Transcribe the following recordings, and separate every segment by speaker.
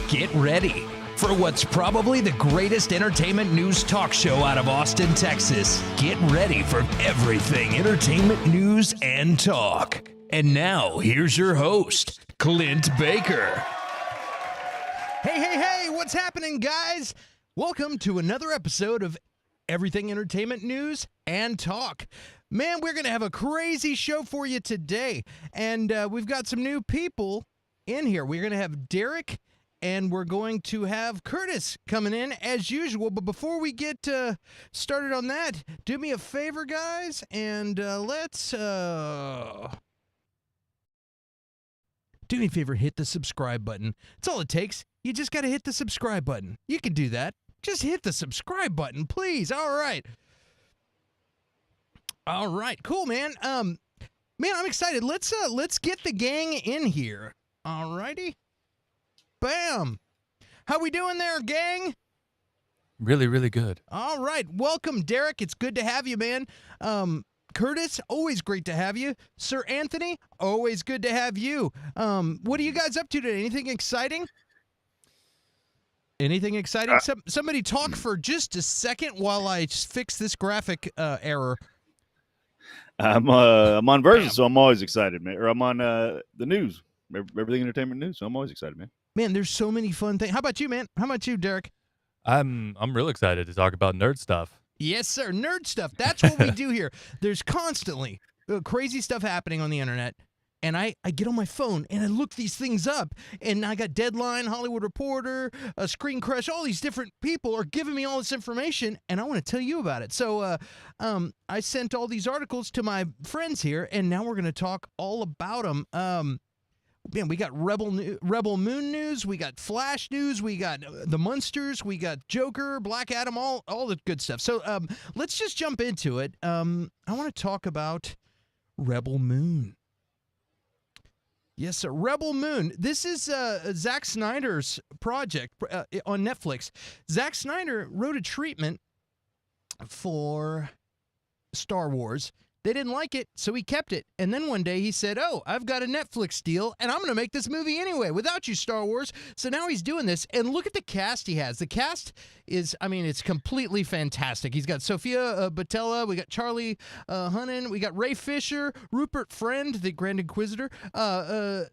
Speaker 1: Get ready for what's probably the greatest entertainment news talk show out of Austin, Texas. Get ready for everything entertainment news and talk. And now, here's your host, Clint Baker.
Speaker 2: Hey, what's happening, guys? Welcome to another episode of Everything Entertainment News and Talk. Man, we're going to have a crazy show for you today, and we've got some new people in here. We're going to have Derek, and we're going to have Curtis coming in as usual. But before we get started on that, do me a favor, guys, and let's... Do me a favor, hit the subscribe button. That's all it takes. You just got to hit the subscribe button. You can do that. Just hit the subscribe button, please. All right. Cool, man. Man, I'm excited. Let's get the gang in here. All righty. Bam. How we doing there, gang?
Speaker 3: Really, really good.
Speaker 2: All right. Welcome, Derek. It's good to have you, man. Curtis, always great to have you. Sir Anthony, always good to have you. What are you guys up to today? Anything exciting? Anything exciting? Somebody talk for just a second while I fix this graphic error.
Speaker 4: I'm on Versus, so I'm always excited, man. Or I'm on the news, everything entertainment news, so I'm always excited, man.
Speaker 2: Man, there's so many fun things. How about you, man? How about you, Derek?
Speaker 3: I'm real excited to talk about nerd stuff.
Speaker 2: Yes, sir. Nerd stuff. That's what we do here. There's constantly crazy stuff happening on the internet. And I get on my phone and I look these things up. And I got Deadline, Hollywood Reporter, Screen Crush. All these different people are giving me all this information. And I want to tell you about it. So I sent all these articles to my friends here. And now we're going to talk all about them. Man, we got Rebel Moon news, we got Flash news, we got the Munsters, we got Joker, Black Adam, all the good stuff. So let's just jump into it. I want to talk about Rebel Moon. Yes, sir. Rebel Moon. This is Zack Snyder's project on Netflix. Zack Snyder wrote a treatment for Star Wars. They didn't like it, so he kept it. And then one day he said, oh, I've got a Netflix deal, and I'm going to make this movie anyway without you, Star Wars. So now he's doing this, and look at the cast he has. The cast is, it's completely fantastic. He's got Sophia Boutella, we got Charlie Hunnam, we got Ray Fisher, Rupert Friend, the Grand Inquisitor, Digimon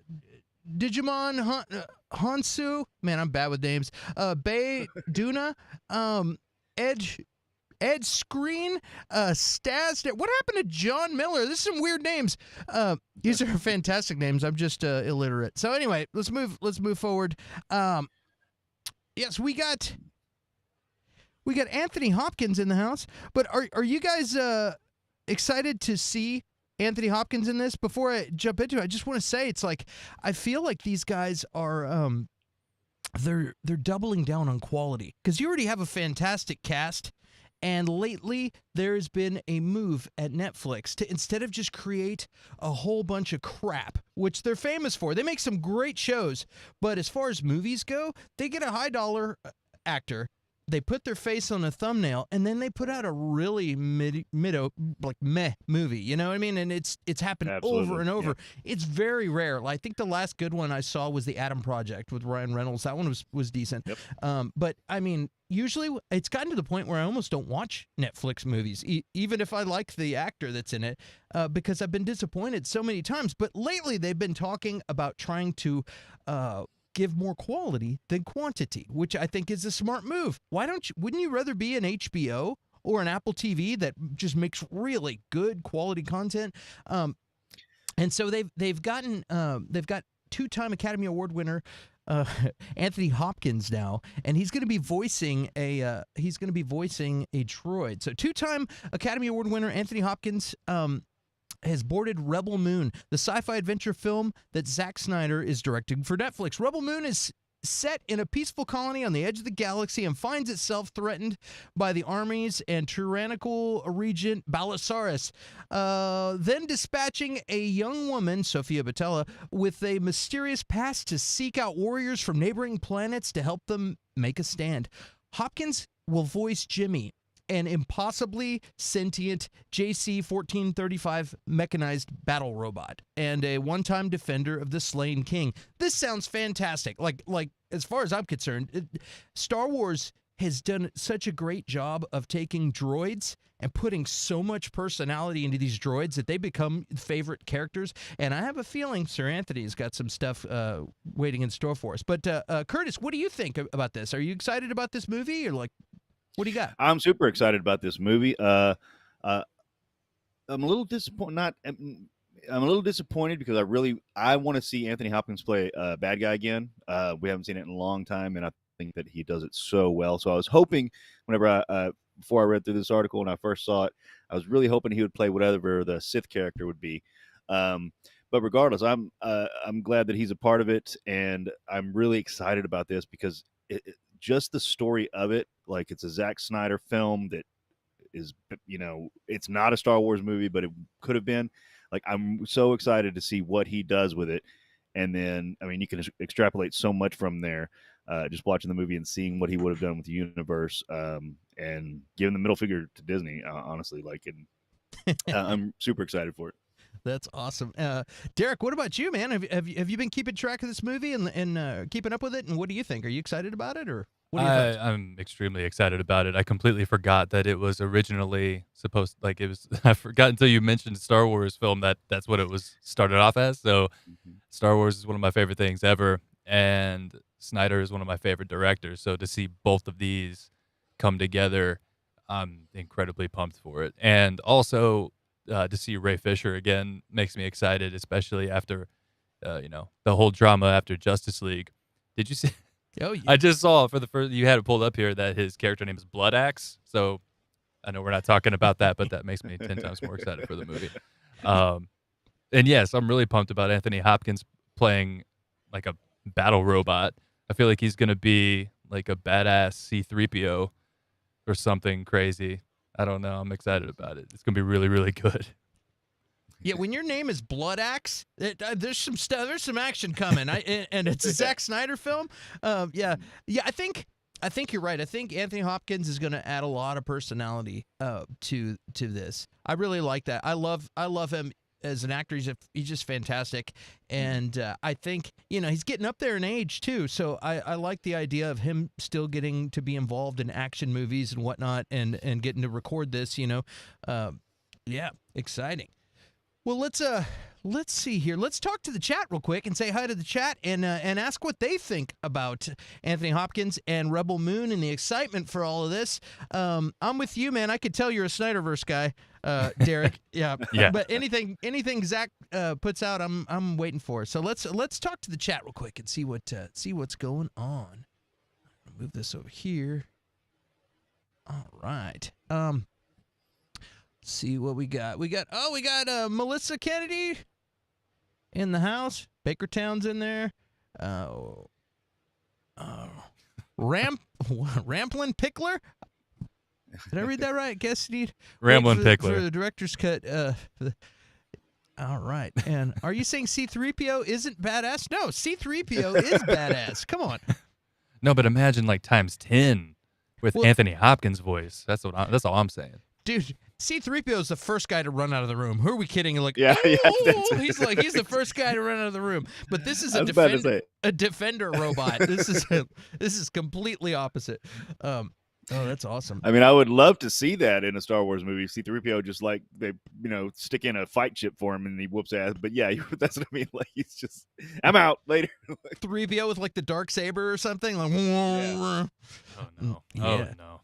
Speaker 2: Hansu, man, I'm bad with names, Bae Duna, Ed Screen, Staz. What happened to John Miller? This is some weird names. These are fantastic names. I'm just illiterate. So anyway, let's move forward. Yes, we got Anthony Hopkins in the house. But are you guys excited to see Anthony Hopkins in this? Before I jump into it, I just want to say it's like I feel like these guys are they're doubling down on quality because you already have a fantastic cast. And lately, there's been a move at Netflix to, instead of just create a whole bunch of crap, which they're famous for, they make some great shows, but as far as movies go, they get a high-dollar actor, they put their face on a thumbnail, and then they put out a really meh movie, you know what I mean? And it's happened over and over. Yeah. It's very rare. I think the last good one I saw was The Adam Project with Ryan Reynolds. That one was decent. Yep. But, usually it's gotten to the point where I almost don't watch Netflix movies, even if I like the actor that's in it, because I've been disappointed so many times. But lately they've been talking about trying to give more quality than quantity, which I think is a smart move. Wouldn't you rather be an HBO or an Apple TV that just makes really good quality content? And so they've got two-time Academy Award winner Anthony Hopkins now, and he's going to be voicing a droid. So two-time Academy Award winner Anthony Hopkins has boarded Rebel Moon, the sci-fi adventure film that Zack Snyder is directing for Netflix. Rebel Moon is set in a peaceful colony on the edge of the galaxy and finds itself threatened by the armies and tyrannical regent Balissaris, then dispatching a young woman, Sophia Boutella, with a mysterious past to seek out warriors from neighboring planets to help them make a stand. Hopkins will voice Jimmy, an impossibly sentient JC-1435 mechanized battle robot and a one-time defender of the slain king. This sounds fantastic. Like as far as I'm concerned, Star Wars has done such a great job of taking droids and putting so much personality into these droids that they become favorite characters. And I have a feeling Sir Anthony's got some stuff waiting in store for us. But Curtis, what do you think about this? Are you excited about this movie, or like, what do you got?
Speaker 4: I'm super excited about this movie. I'm a little disappointed. I'm a little disappointed because I want to see Anthony Hopkins play a bad guy again. We haven't seen it in a long time, and I think that he does it so well. So I was hoping, whenever before I read through this article and I first saw it, I was really hoping he would play whatever the Sith character would be. But regardless, I'm glad that he's a part of it, and I'm really excited about this because just the story of it, like, it's a Zack Snyder film that is, it's not a Star Wars movie, but it could have been. Like, I'm so excited to see what he does with it. And then, I mean, you can extrapolate so much from there, just watching the movie and seeing what he would have done with the universe, and giving the middle finger to Disney, honestly. I'm super excited for it.
Speaker 2: That's awesome. Derek, what about you, man? Have you been keeping track of this movie and keeping up with it? And what do you think? Are you excited about it, or what are your thoughts?
Speaker 3: I'm extremely excited about it. I completely forgot that it was originally supposed, like, it was. I forgot until you mentioned Star Wars film that's what it was started off as. So, Star Wars is one of my favorite things ever, and Snyder is one of my favorite directors. So to see both of these come together, I'm incredibly pumped for it. And also, to see Ray Fisher again makes me excited, especially after, the whole drama after Justice League. Did you see?
Speaker 2: Oh, yeah.
Speaker 3: I just saw for the first. You had it pulled up here that his character name is Blood Axe. So I know we're not talking about that, but that makes me 10 times more excited for the movie. And yes, I'm really pumped about Anthony Hopkins playing like a battle robot. I feel like he's gonna be like a badass C-3PO or something crazy. I don't know. I'm excited about it. It's gonna be really, really good.
Speaker 2: Yeah, when your name is Blood Axe, there's some stuff. There's some action coming. And it's a Zack Snyder film. Yeah. I think you're right. I think Anthony Hopkins is going to add a lot of personality to this. I really like that. I love him as an actor. He's just fantastic, and I think he's getting up there in age too. So I like the idea of him still getting to be involved in action movies and whatnot, and getting to record this. Yeah, exciting. Well, let's see here. Let's talk to the chat real quick and say hi to the chat and ask what they think about Anthony Hopkins and Rebel Moon and the excitement for all of this. I'm with you, man. I could tell you're a Snyderverse guy, Derek. Yeah.
Speaker 3: Yeah.
Speaker 2: But anything Zach puts out, I'm waiting for. So let's talk to the chat real quick and see what's going on. Move this over here. All right. See what we got. We got Melissa Kennedy in the house. Bakertown's in there. Ramplin Pickler. Did I read that right? Guess you need
Speaker 3: Ramblin' Pickler
Speaker 2: for the director's cut. All right. And are you saying C-3PO isn't badass? No, C-3PO is badass. Come on.
Speaker 3: No, but imagine like times 10 with Anthony Hopkins' voice. That's all I'm saying.
Speaker 2: Dude, C-3PO is the first guy to run out of the room. Who are we kidding? Like,
Speaker 4: yeah,
Speaker 2: he's the first guy to run out of the room. But this is a defender robot. This is completely opposite. Oh, that's awesome.
Speaker 4: I mean, I would love to see that in a Star Wars movie. C-3PO just like they, stick in a fight chip for him and he whoops ass. But yeah, that's what I mean. Like, he's just, I'm out later.
Speaker 2: 3PO with like the dark saber or something. Like,
Speaker 3: yeah. Oh no!
Speaker 2: Yeah.
Speaker 3: Oh no!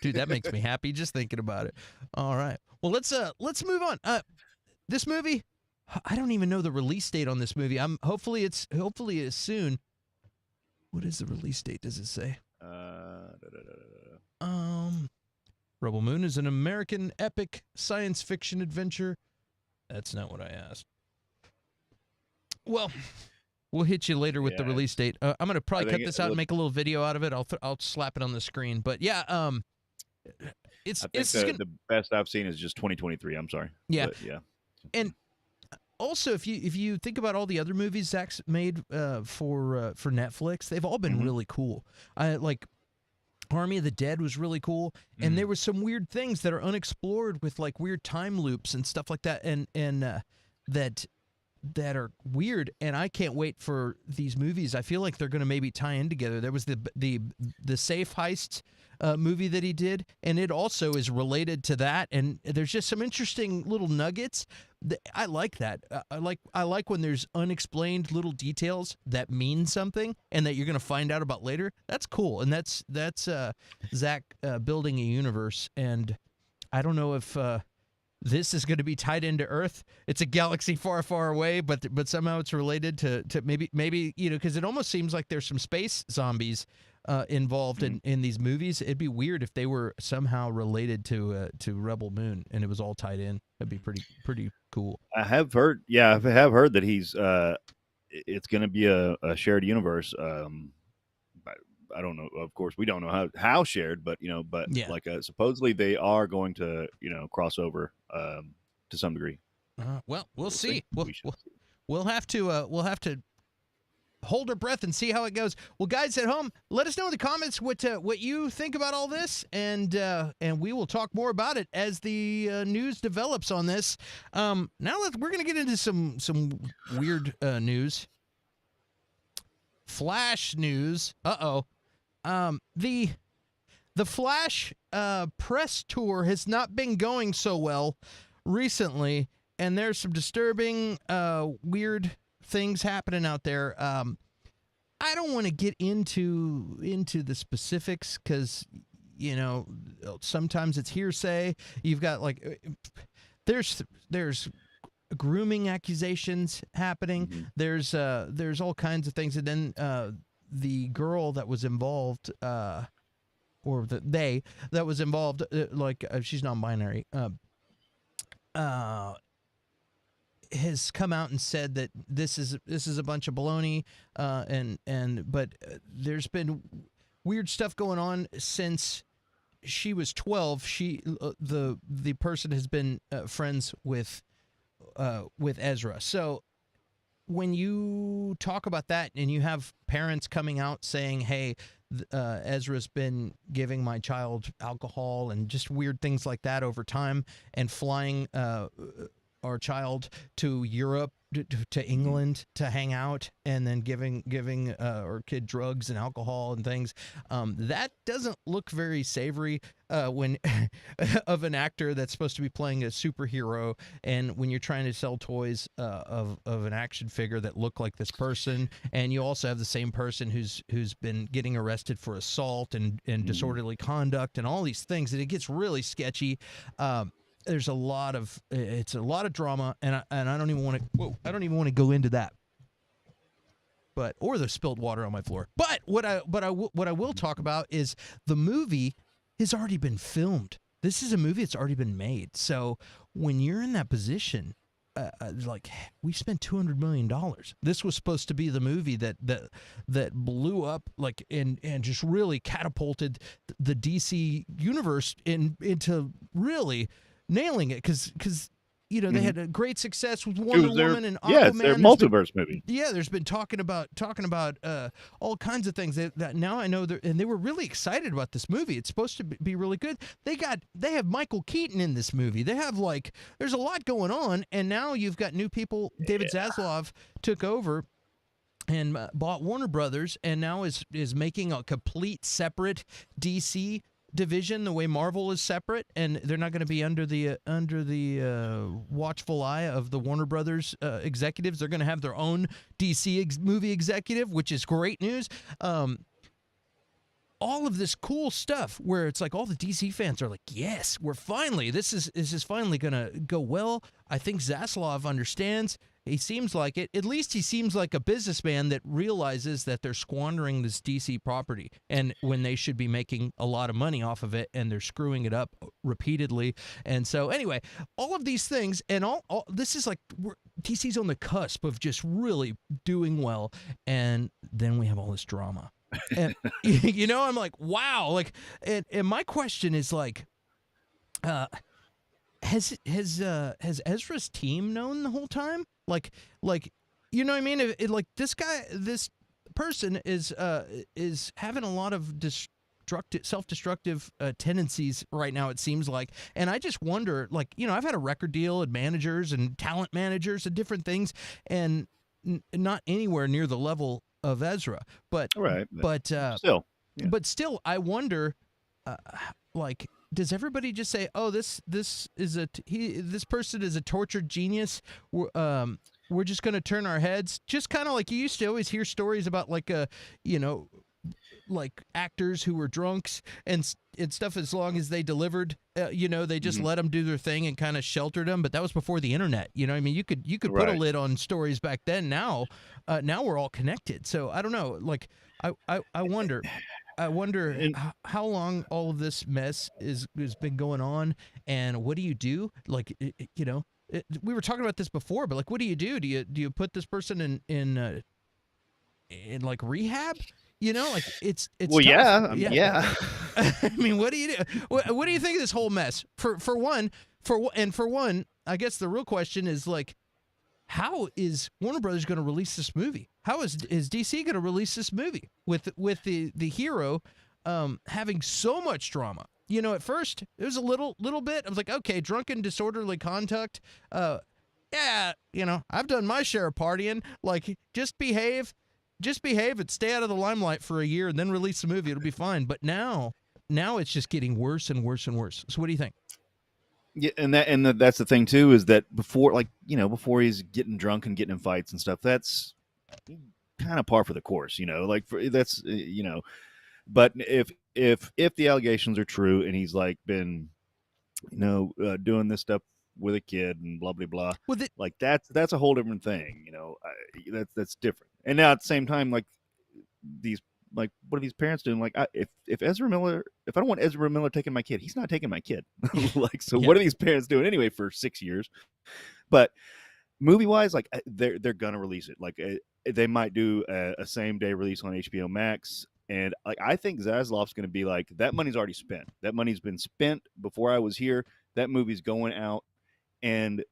Speaker 2: Dude, that makes me happy just thinking about it. All right. Well, let's move on. This movie, I don't even know the release date on this movie. Hopefully it's soon. What is the release date? Does it say? Rebel Moon is an American epic science fiction adventure. That's not what I asked. Well, we'll hit you later with the release date. I'm gonna probably cut this out and make a little video out of it. I'll slap it on the screen. But yeah,
Speaker 4: the best I've seen is just 2023. I'm sorry.
Speaker 2: Yeah,
Speaker 4: but, yeah.
Speaker 2: And also, if you think about all the other movies Zach's made for Netflix, they've all been really cool. Army of the Dead was really cool, and there was some weird things that are unexplored with like weird time loops and stuff like that, and that are weird. And I can't wait for these movies. I feel like they're going to maybe tie in together. There was the Safe Heist movie that he did, and it also is related to that. And there's just some interesting little nuggets. I like that. I like when there's unexplained little details that mean something and that you're going to find out about later. That's cool, and that's Zach building a universe. And I don't know if this is going to be tied into Earth. It's a galaxy far, far away, but somehow it's related to maybe because it almost seems like there's some space zombies involved in these movies. It'd be weird if they were somehow related to Rebel Moon and it was all tied in. That'd be pretty cool.
Speaker 4: I have heard that he's it's going to be a shared universe. I don't know. Of course, we don't know how shared, but supposedly they are going to cross over to some degree.
Speaker 2: Well, we'll see. We'll have to hold our breath and see how it goes. Well, guys at home, let us know in the comments what you think about all this, and we will talk more about it as the news develops on this. Now we're going to get into some weird news. Flash news. The Flash press tour has not been going so well recently, and there's some disturbing, weird things happening out there. I don't want to get into the specifics because sometimes it's hearsay. You've got there's grooming accusations happening.
Speaker 4: Mm-hmm.
Speaker 2: There's all kinds of things, and then the girl that was involved, that was involved, she's non-binary, has come out and said that this is a bunch of baloney, but there's been weird stuff going on since she was 12. The person has been friends with Ezra. So when you talk about that and you have parents coming out saying, hey, Ezra's been giving my child alcohol and just weird things like that over time, and flying our child to Europe, to England to hang out, and then giving our kid drugs and alcohol and things, that doesn't look very savory when of an actor that's supposed to be playing a superhero, and when you're trying to sell toys of an action figure that look like this person, and you also have the same person who's been getting arrested for assault and disorderly conduct and all these things, and it gets really sketchy. There's a lot of drama, and I don't even want to go into that. Or the spilled water on my floor. But what I will talk about is the movie has already been filmed. This is a movie that's already been made. So when you're in that position, we spent $200 million. This was supposed to be the movie that blew up, and just really catapulted the DC universe into really nailing it, because they had a great success with Wonder Woman and Aquaman.
Speaker 4: Yeah, it's their multiverse movie.
Speaker 2: Yeah, there's been talking about all kinds of things that now I know, and they were really excited about this movie. It's supposed to be really good. They have Michael Keaton in this movie. They have there's a lot going on, and now you've got new people. David Zaslav took over and bought Warner Brothers, and now is making a complete separate DC division, the way Marvel is separate, and they're not going to be under the watchful eye of the Warner Brothers executives. They're going to have their own DC movie executive, which is great news. All of this cool stuff where it's all the DC fans are like, yes, we're finally, this is finally going to go well. I think Zaslav understands. He seems like it. At least he seems like a businessman that realizes that they're squandering this DC property, and when they should be making a lot of money off of it, and they're screwing it up repeatedly. And so anyway, all of these things, and all this is DC's on the cusp of just really doing well, and then we have all this drama. And I'm like, wow. And my question is has Ezra's team known the whole time? You know what I mean? This person is having a lot of self-destructive tendencies right now, it seems like. And I just wonder, like, I've had a record deal and managers and talent managers and different things, and not anywhere near the level of Ezra, but
Speaker 4: Right.
Speaker 2: still,
Speaker 4: Yeah.
Speaker 2: but still, I wonder, like, does everybody just say, "Oh, this person is a tortured genius"? We're just going to turn our heads, just kind of like you used to always hear stories about, like, like actors who were drunks and stuff. As long as they delivered, they just let them do their thing and kind of sheltered them. But that was before the internet. I mean, you could put a lid on stories back then. Now we're all connected. So I don't know. Like, I wonder. How long all of this mess has been going on, and what do you do? Like, we were talking about this before, but like, what do you do? Do you put this person in like rehab? Like it's
Speaker 4: well,
Speaker 2: tough.
Speaker 4: yeah.
Speaker 2: I mean, what do you do? What do you think of this whole mess? For one, I guess the real question is, like, how is Warner Brothers going to release this movie? How is DC going to release this movie with the hero having so much drama? At first it was a little bit. I was like, okay, drunken disorderly conduct. Yeah, I've done my share of partying. Like, just behave and stay out of the limelight for a year and then release the movie. It'll be fine. But now it's just getting worse and worse and worse. So what do you think?
Speaker 4: Yeah, and that's the thing too, is that before he's getting drunk and getting in fights and stuff, that's kind of par for the course, But if the allegations are true and he's like been, doing this stuff with a kid and blah blah blah, like that's a whole different thing, that's different. And now at the same time, like, what are these parents doing? Like, if I don't want Ezra Miller taking my kid, he's not taking my kid. Like, so what are these parents doing anyway for 6 years? But movie wise, like, they're gonna release it. Like, they might do a same day release on HBO Max. And like, I think Zaslav's going to be like, that money's already spent. That money's been spent before I was here. That movie's going out. And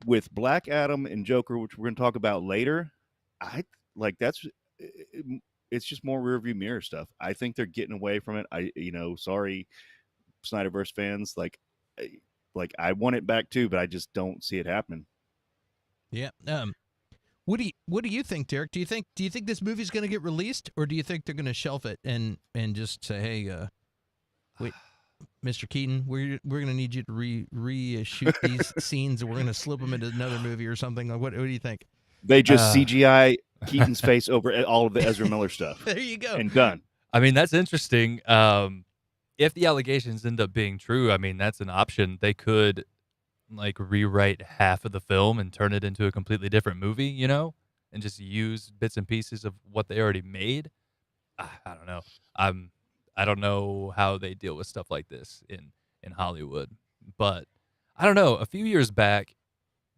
Speaker 4: with Black Adam and Joker, which we're going to talk about later, it's just more rearview mirror stuff. I think they're getting away from it. Sorry, Snyderverse fans. Like I want it back too, but I just don't see it happening.
Speaker 2: Yeah. What do you think, Derek? Do you think this movie's going to get released, or do you think they're going to shelf it and just say, hey, wait, Mr. Keaton, we're going to need you to reshoot these scenes, and we're going to slip them into another movie or something? Like, what do you think?
Speaker 4: They just CGI Keaton's face over all of the Ezra Miller stuff.
Speaker 2: There you go.
Speaker 4: And done.
Speaker 3: I mean, that's interesting. If the allegations end up being true, I mean, that's an option. They could, like, rewrite half of the film and turn it into a completely different movie, and just use bits and pieces of what they already made. I don't know. I don't know how they deal with stuff like this in Hollywood, but I don't know. A few years back,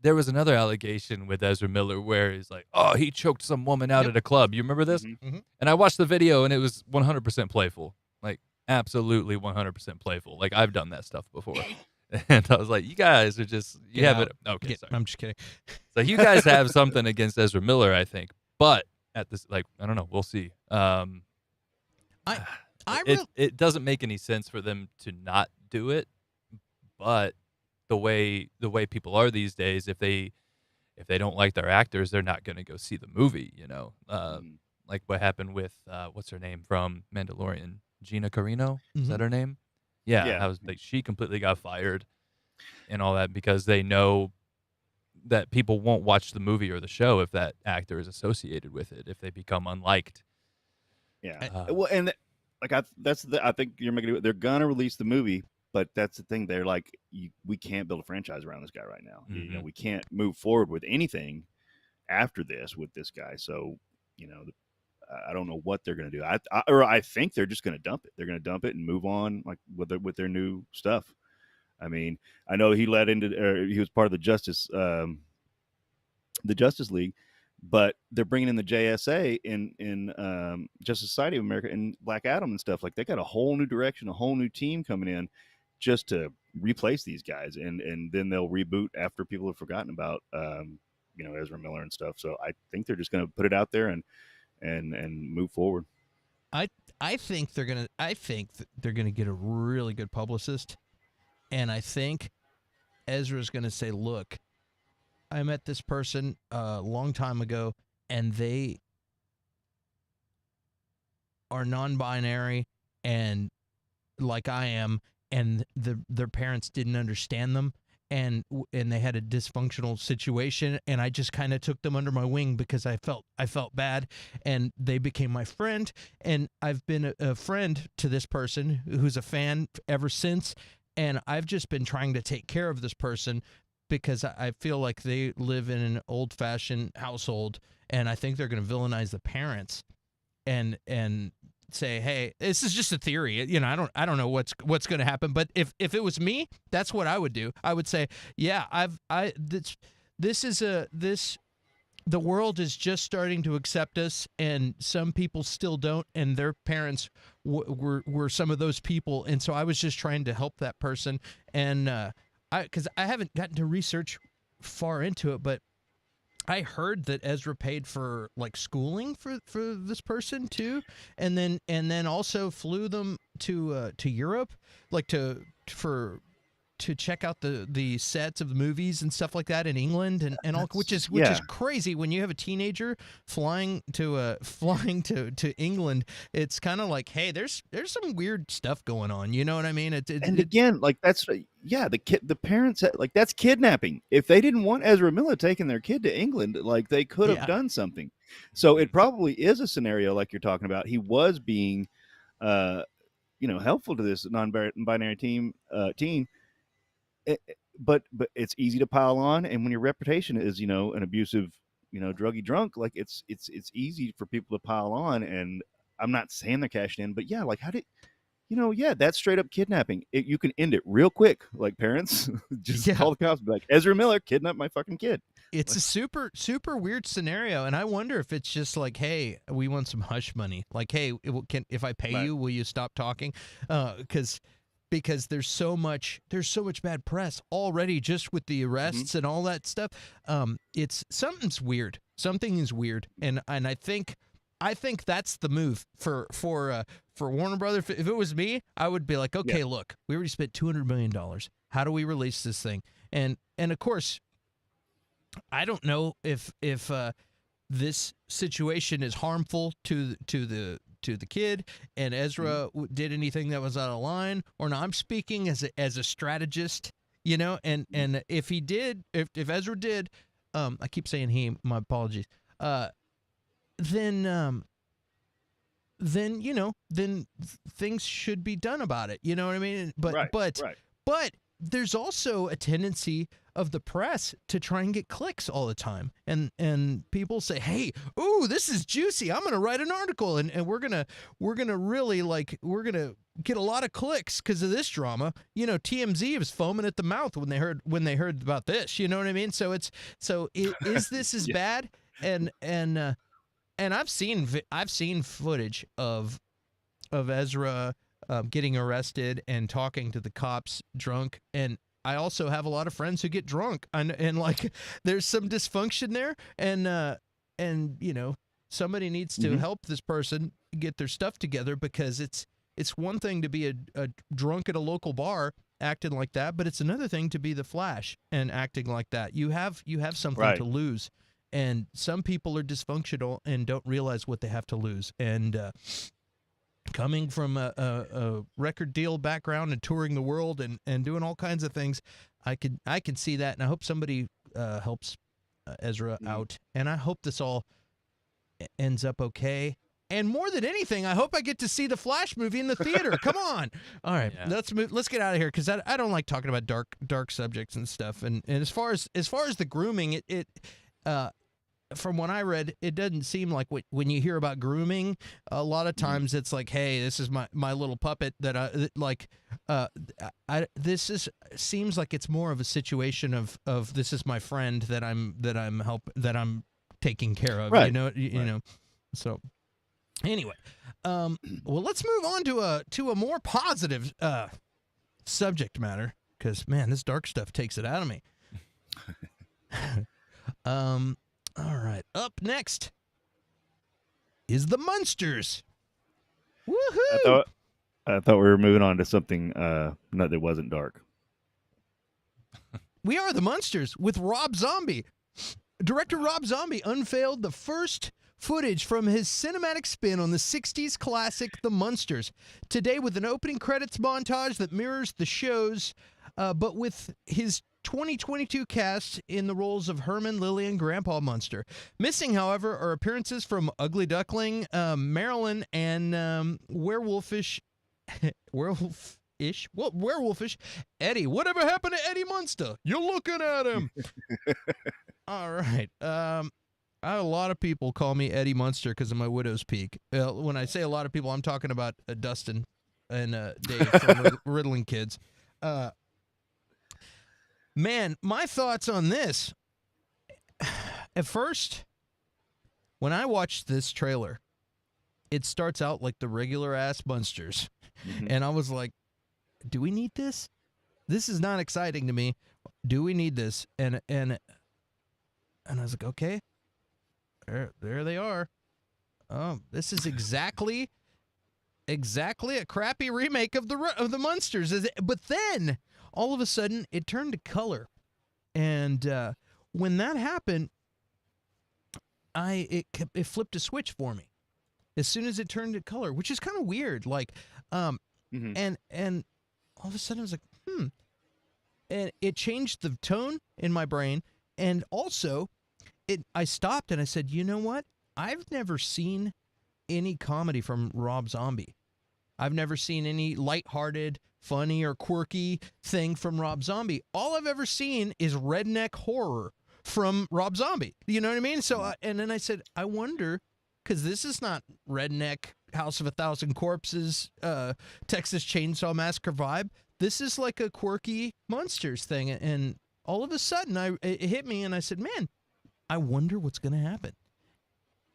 Speaker 3: there was another allegation with Ezra Miller where he's like, oh, he choked some woman out at a club. You remember this?
Speaker 2: Mm-hmm.
Speaker 3: And I watched the video, and it was 100% playful. Like, absolutely 100% playful. Like, I've done that stuff before. And I was like, you guys are just, you have it. Okay, sorry.
Speaker 2: I'm just kidding.
Speaker 3: So you guys have something against Ezra Miller, I think. But at this, like, I don't know. We'll see. It doesn't make any sense for them to not do it. But the way people are these days, if they don't like their actors, they're not going to go see the movie, like what happened with what's her name from Mandalorian, Gina Carano, is that her name? Yeah. I was like, she completely got fired and all that because they know that people won't watch the movie or the show if that actor is associated with it, if they become unliked.
Speaker 4: Yeah. Well, and I think you're making it. They're gonna release the movie, but that's the thing. They're like, we can't build a franchise around this guy right now.
Speaker 3: Mm-hmm.
Speaker 4: We can't move forward with anything after this with this guy. So, I don't know what they're gonna do. I think they're just gonna dump it. They're gonna dump it and move on, like with their new stuff. I mean, I know he he was part of the Justice League, but they're bringing in the JSA in Justice Society of America and Black Adam and stuff. Like, they got a whole new direction, a whole new team coming in just to replace these guys, and then they'll reboot after people have forgotten about Ezra Miller and stuff. So I think they're just going to put it out there and move forward.
Speaker 2: I think they're gonna get a really good publicist, and I think Ezra's gonna say, "Look, I met this person a long time ago, and they are non-binary, and like I am, and their parents didn't understand them." And they had a dysfunctional situation, and I just kind of took them under my wing because I felt bad, and they became my friend, and I've been a friend to this person who's a fan ever since, and I've just been trying to take care of this person because I feel like they live in an old-fashioned household, and I think they're going to villainize the parents, and say, hey, this is just a theory. You know, I don't know what's going to happen. But if it was me, that's what I would do. I would say, yeah, the world is just starting to accept us, and some people still don't, and their parents were some of those people, and so I was just trying to help that person, and because I haven't gotten to research far into it, but I heard that Ezra paid for like schooling for this person too, and then also flew them to Europe, like to check out the sets of the movies and stuff like that in England and all, which is crazy when you have a teenager flying to England. It's kind of like, hey, there's some weird stuff going on. You know what I mean?
Speaker 4: Again, like that's the parents, like that's kidnapping. If they didn't want Ezra Miller taking their kid to England, like they could have done something. So it probably is a scenario like you're talking about. He was being, helpful to this non-binary teen. But it's easy to pile on, and when your reputation is an abusive druggy drunk, like it's easy for people to pile on. And I'm not saying they're cashing in, but like how did that's straight up kidnapping. You can end it real quick, like parents just call the cops and be like, Ezra Miller kidnapped my fucking kid.
Speaker 2: It's a super super weird scenario, and I wonder if it's just like, hey, we want some hush money, like, hey, if I pay you, will you stop talking? Because there's so much bad press already just with the arrests and all that stuff. It's something's weird. Something is weird, and I think that's the move for Warner Brothers. If it was me, I would be like, okay, look, we already spent $200 million. How do we release this thing? And of course, I don't know if this situation is harmful to the kid, and Ezra did anything that was out of line or not. I'm speaking as a strategist, and if he did, if Ezra did, I keep saying he, my apologies, then things should be done about it. You know what I mean? But there's also a tendency of the press to try and get clicks all the time, and people say, hey, ooh, this is juicy, I'm gonna write an article, and we're gonna really we're gonna get a lot of clicks because of this drama. TMZ was foaming at the mouth when they heard about this. You know what I mean? So is this as bad? And I've seen footage of Ezra getting arrested and talking to the cops drunk, and I also have a lot of friends who get drunk, and like there's some dysfunction there, and somebody needs to help this person get their stuff together, because it's one thing to be a drunk at a local bar acting like that, but it's another thing to be the Flash and acting like that. You have something to lose, and some people are dysfunctional and don't realize what they have to lose. And coming from a record deal background and touring the world and doing all kinds of things, I can see that, and I hope somebody helps Ezra out, and I hope this all ends up okay. And more than anything, I hope I get to see the Flash movie in the theater. Come on! All right, let's move. Let's get out of here, because I don't like talking about dark subjects and stuff. And as far as the grooming, it from what I read, it doesn't seem like when you hear about grooming, a lot of times it's like, hey, this is my little puppet that I like. Seems like it's more of a situation of this is my friend that I'm taking care of.
Speaker 4: Right.
Speaker 2: You know. So anyway, well, let's move on to a more positive subject matter, because man, this dark stuff takes it out of me. All right, up next is the Munsters.
Speaker 4: I
Speaker 2: Woohoo!
Speaker 4: thought I thought we were moving on to something not that wasn't dark.
Speaker 2: We are the Munsters with Rob Zombie. Director Rob Zombie unveiled the first footage from his cinematic spin on the 60s classic The Munsters today with an opening credits montage that mirrors the show's, but with his 2022 cast in the roles of Herman, Lily, and Grandpa Munster. Missing, however, are appearances from Ugly Duckling, Marilyn, and Werewolfish Eddie. Whatever happened to Eddie Munster? You're looking at him. All right. A lot of people call me Eddie Munster because of my widow's peak. When I say a lot of people, I'm talking about Dustin and Dave from Riddling Kids. Man, my thoughts on this. At first, when I watched this trailer, it starts out like the regular ass Munsters.
Speaker 4: Mhm.
Speaker 2: And I was like, do we need this? This is not exciting to me. Do we need this? And I was like, okay, there they are. This is exactly a crappy remake of the Munsters. But then all of a sudden it turned to color, and when that happened, it flipped a switch for me as soon as it turned to color, which is kind of weird. Like,
Speaker 4: Mhm.
Speaker 2: and all of a sudden I was like, and it changed the tone in my brain, and also I stopped and I said, you know what? I've never seen any comedy from Rob Zombie. I've never seen any lighthearted, funny, or quirky thing from Rob Zombie. All I've ever seen is redneck horror from Rob Zombie. You know what I mean? So, and then I said, I wonder, because this is not redneck House of a Thousand Corpses, Texas Chainsaw Massacre vibe. This is like a quirky Munsters thing. And all of a sudden, it hit me, and I said, man, I wonder what's going to happen.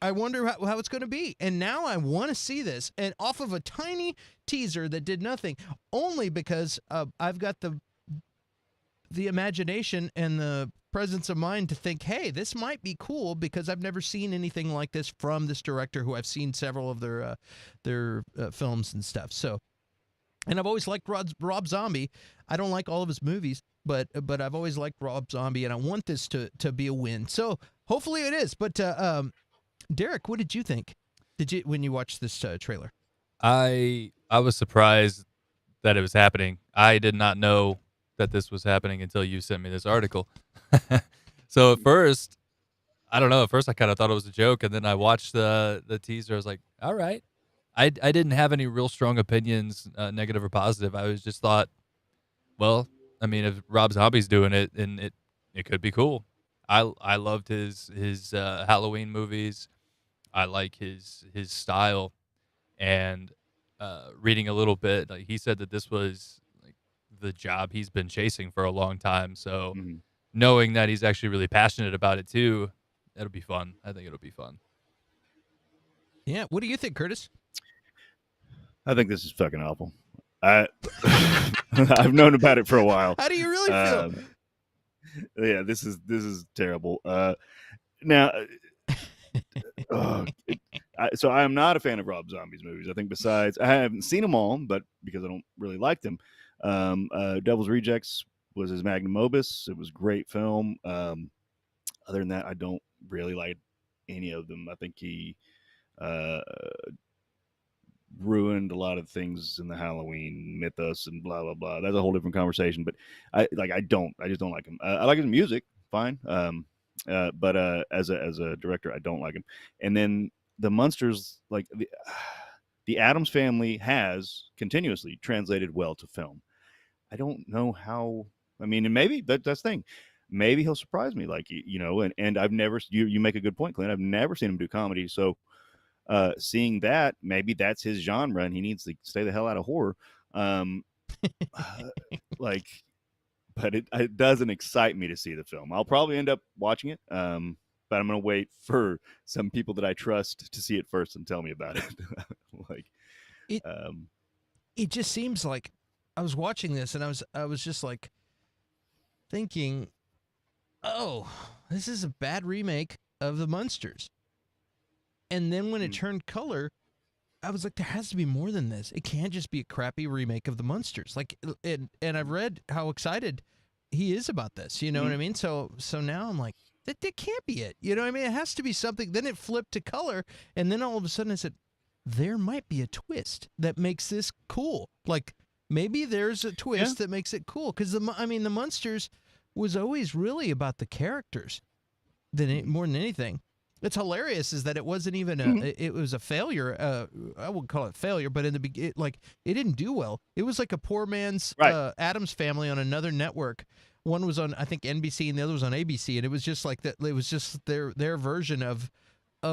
Speaker 2: I wonder how it's going to be. And now I want to see this. And off of a tiny teaser that did nothing, only because I've got the imagination and the presence of mind to think, hey, this might be cool, because I've never seen anything like this from this director, who I've seen several of their films and stuff. So, and I've always liked Rob Zombie. I don't like all of his movies, but I've always liked Rob Zombie, and I want this to be a win. So hopefully it is. But Derek, what did you think? When you watched this trailer?
Speaker 3: I was surprised that it was happening. I did not know that this was happening until you sent me this article. So at first, I don't know. At first, I kind of thought it was a joke, and then I watched the teaser. I was like, all right. I didn't have any real strong opinions, negative or positive. I was just thought, well, I mean, if Rob Zombie's doing it, then it could be cool. I loved his Halloween movies. I like his style, and reading a little bit, like, he said that this was like the job he's been chasing for a long time. So
Speaker 4: Mhm.
Speaker 3: knowing that he's actually really passionate about it too, that'll be fun. I think it'll be fun.
Speaker 2: Yeah. What do you think, Curtis?
Speaker 4: I think this is fucking awful. I've known about it for a while.
Speaker 2: How do you really feel?
Speaker 4: Yeah, this is terrible. Now, so I am not a fan of Rob Zombie's movies. I think besides, I haven't seen them all, but because I don't really like them. Devil's Rejects was his magnum opus. It was a great film. Other than that, I don't really like any of them. I think he ruined a lot of things in the Halloween mythos and blah blah blah. That's a whole different conversation. But I just don't like him. I like his music, fine. But as a director, I don't like him. And then the Munsters, like the Addams Family, has continuously translated well to film. I don't know how. I mean, and maybe that's the thing. Maybe he'll surprise me, like, and I've never. You make a good point, Clint. I've never seen him do comedy, so. Seeing that, maybe that's his genre, and he needs to stay the hell out of horror. Like, but it doesn't excite me to see the film. I'll probably end up watching it, but I'm gonna wait for some people that I trust to see it first and tell me about it. Like,
Speaker 2: it just seems like I was watching this, and I was just like thinking, oh, this is a bad remake of the Munsters. And then when it turned color, I was like, there has to be more than this. It can't just be a crappy remake of the Munsters. Like, and I've read how excited he is about this. You know what I mean? So now I'm like, that can't be it. You know what I mean? It has to be something. Then it flipped to color, and then all of a sudden I said, there might be a twist that makes this cool. Like, maybe there's a twist that makes it cool. Because the Munsters was always really about the characters more than anything. It's hilarious is that it wasn't even it was a failure. I wouldn't call it failure, but in the beginning, like, it didn't do well. It was like a poor man's Addams Family on another network. One was on, I think, NBC, and the other was on ABC, and it was just like that. It was just their version of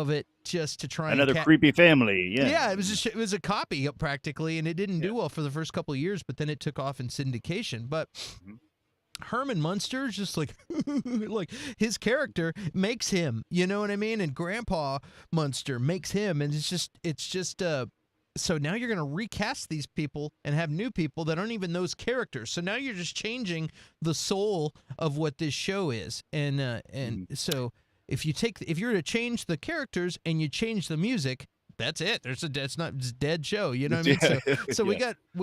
Speaker 2: it, just to try
Speaker 4: another creepy family.
Speaker 2: Yeah, it was a copy practically, and it didn't do well for the first couple of years, but then it took off in syndication. But Herman Munster is just like like his character makes him, you know what I mean? And Grandpa Munster makes him, and it's just so now you're going to recast these people and have new people that aren't even those characters. So now you're just changing the soul of what this show is. And so if you're to change the characters and you change the music, that's it. It's not just dead show. You know what I mean? So we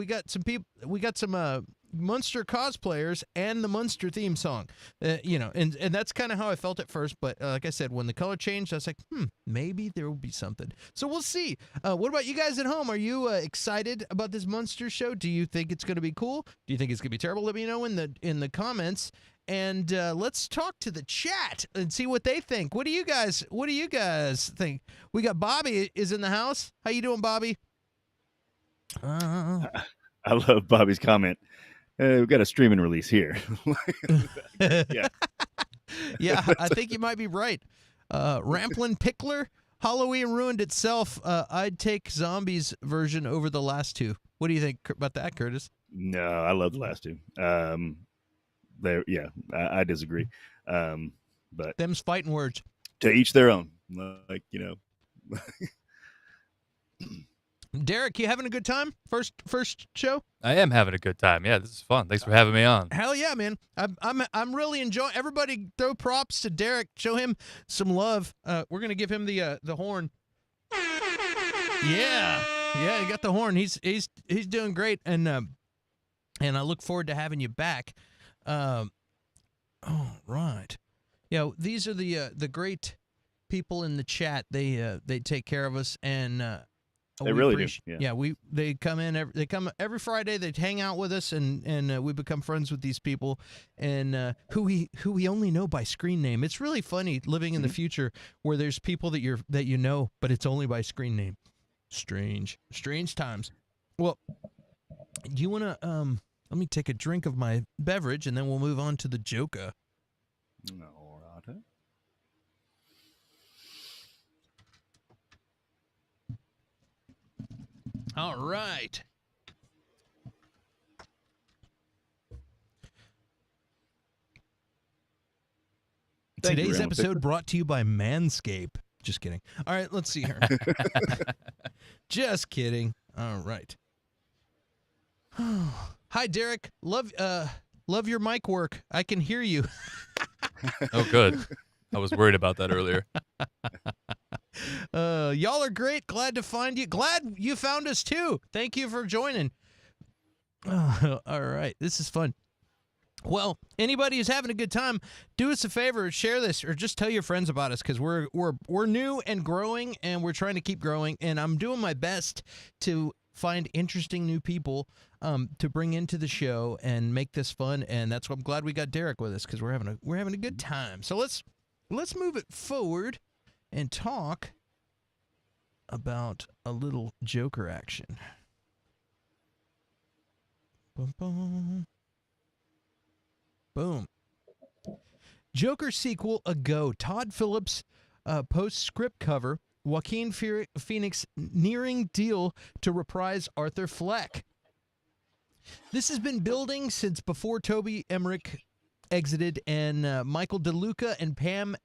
Speaker 2: got some people. We got some Munster cosplayers and the Munster theme song. You know, and that's kind of how I felt at first. But like I said, when the color changed, I was like, maybe there will be something. So we'll see. What about you guys at home? Are you excited about this Munster show? Do you think it's going to be cool? Do you think it's going to be terrible? Let me know in the and let's talk to the chat and see what they think. What do you guys think? We got Bobby is in the house. How you doing, Bobby?
Speaker 4: I love Bobby's comment. We've got a streaming release here. Yeah.
Speaker 2: Yeah, I think you might be right. Ramplin' Pickler, Halloween ruined itself. I'd take Zombies version over the last two. What do you think about that, Curtis?
Speaker 4: No, I love the last two. I disagree. But
Speaker 2: them's fighting words.
Speaker 4: To each their own. Like, you know.
Speaker 2: Derek, you having a good time? First show?
Speaker 3: I am having a good time. Yeah, this is fun. Thanks for having me on.
Speaker 2: Hell yeah, man! I'm really enjoying. Everybody, throw props to Derek. Show him some love. We're gonna give him the horn. Yeah, he got the horn. He's doing great, and I look forward to having you back. All right. Yeah, these are the great people in the chat. They take care of us, and
Speaker 4: they really do.
Speaker 2: Yeah, they come in. They come every Friday. They hang out with us, and we become friends with these people, and who we only know by screen name. It's really funny living in the future where there's people that you know, but it's only by screen name. Strange times. Well, do you want to let me take a drink of my beverage, and then we'll move on to the Joker.
Speaker 4: No, right.
Speaker 2: All right. Today's episode brought to you by Manscaped. Just kidding. All right, let's see here. Just kidding. All right. Hi, Derek. Love your mic work. I can hear you.
Speaker 3: Oh, good. I was worried about that earlier.
Speaker 2: Y'all are great. Glad to find you. Glad you found us too. Thank you for joining. All right, this is fun. Well, anybody who's having a good time, do us a favor, share this, or just tell your friends about us, because we're new and growing, and we're trying to keep growing. And I'm doing my best to find interesting new people to bring into the show and make this fun. And that's why I'm glad we got Derek with us, because we're having a good time. So let's move it forward and talk about a little Joker action. Boom, boom. Boom. Joker sequel a go. Todd Phillips post-script cover. Joaquin Phoenix nearing deal to reprise Arthur Fleck. This has been building since before Toby Emmerich exited, and Michael DeLuca and Pam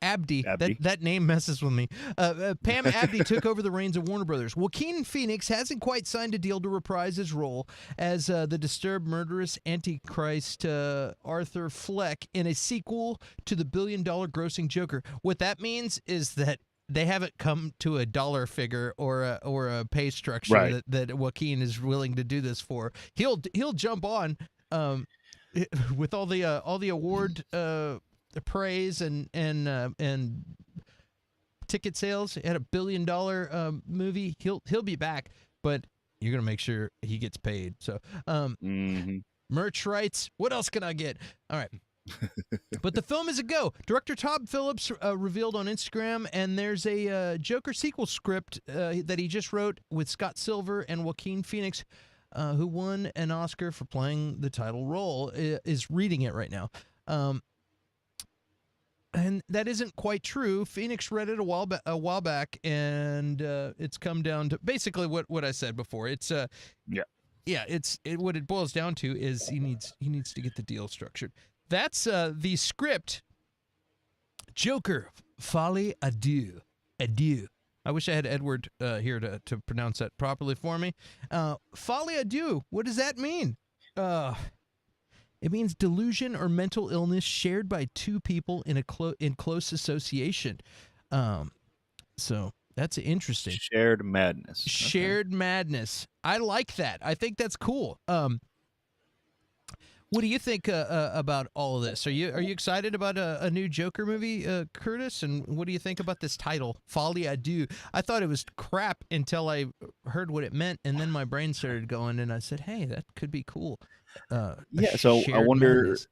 Speaker 2: Abdi. That name messes with me. Pam Abdi took over the reins of Warner Brothers. Joaquin Phoenix hasn't quite signed a deal to reprise his role as the disturbed, murderous Antichrist Arthur Fleck in a sequel to the billion-dollar grossing Joker. What that means is that they haven't come to a dollar figure or a pay structure
Speaker 4: Right.
Speaker 2: that Joaquin is willing to do this for. He'll jump on with all the award praise and ticket sales. He had $1 billion movie. He'll be back, but you're gonna make sure he gets paid. So merch rights. What else can I get? All right. But the film is a go. Director Todd Phillips revealed on Instagram, and there's a Joker sequel script that he just wrote with Scott Silver and Joaquin Phoenix, who won an Oscar for playing the title role, is reading it right now. And that isn't quite true. Phoenix read it a while back, and it's come down to basically what I said before. It's what it boils down to is he needs to get the deal structured. That's the script. Joker, Folie à Deux. Adieu. I wish I had Edward here to pronounce that properly for me. Folie à deux. What does that mean? It means delusion or mental illness shared by two people in close association. So that's interesting.
Speaker 4: Shared madness.
Speaker 2: Shared madness. I like that. I think that's cool. What do you think about all of this? Are you excited about a new Joker movie, Curtis? And what do you think about this title, Folie à Deux? I thought it was crap until I heard what it meant, and then my brain started going, and I said, "Hey, that could be cool."
Speaker 4: So I wonder
Speaker 2: madness.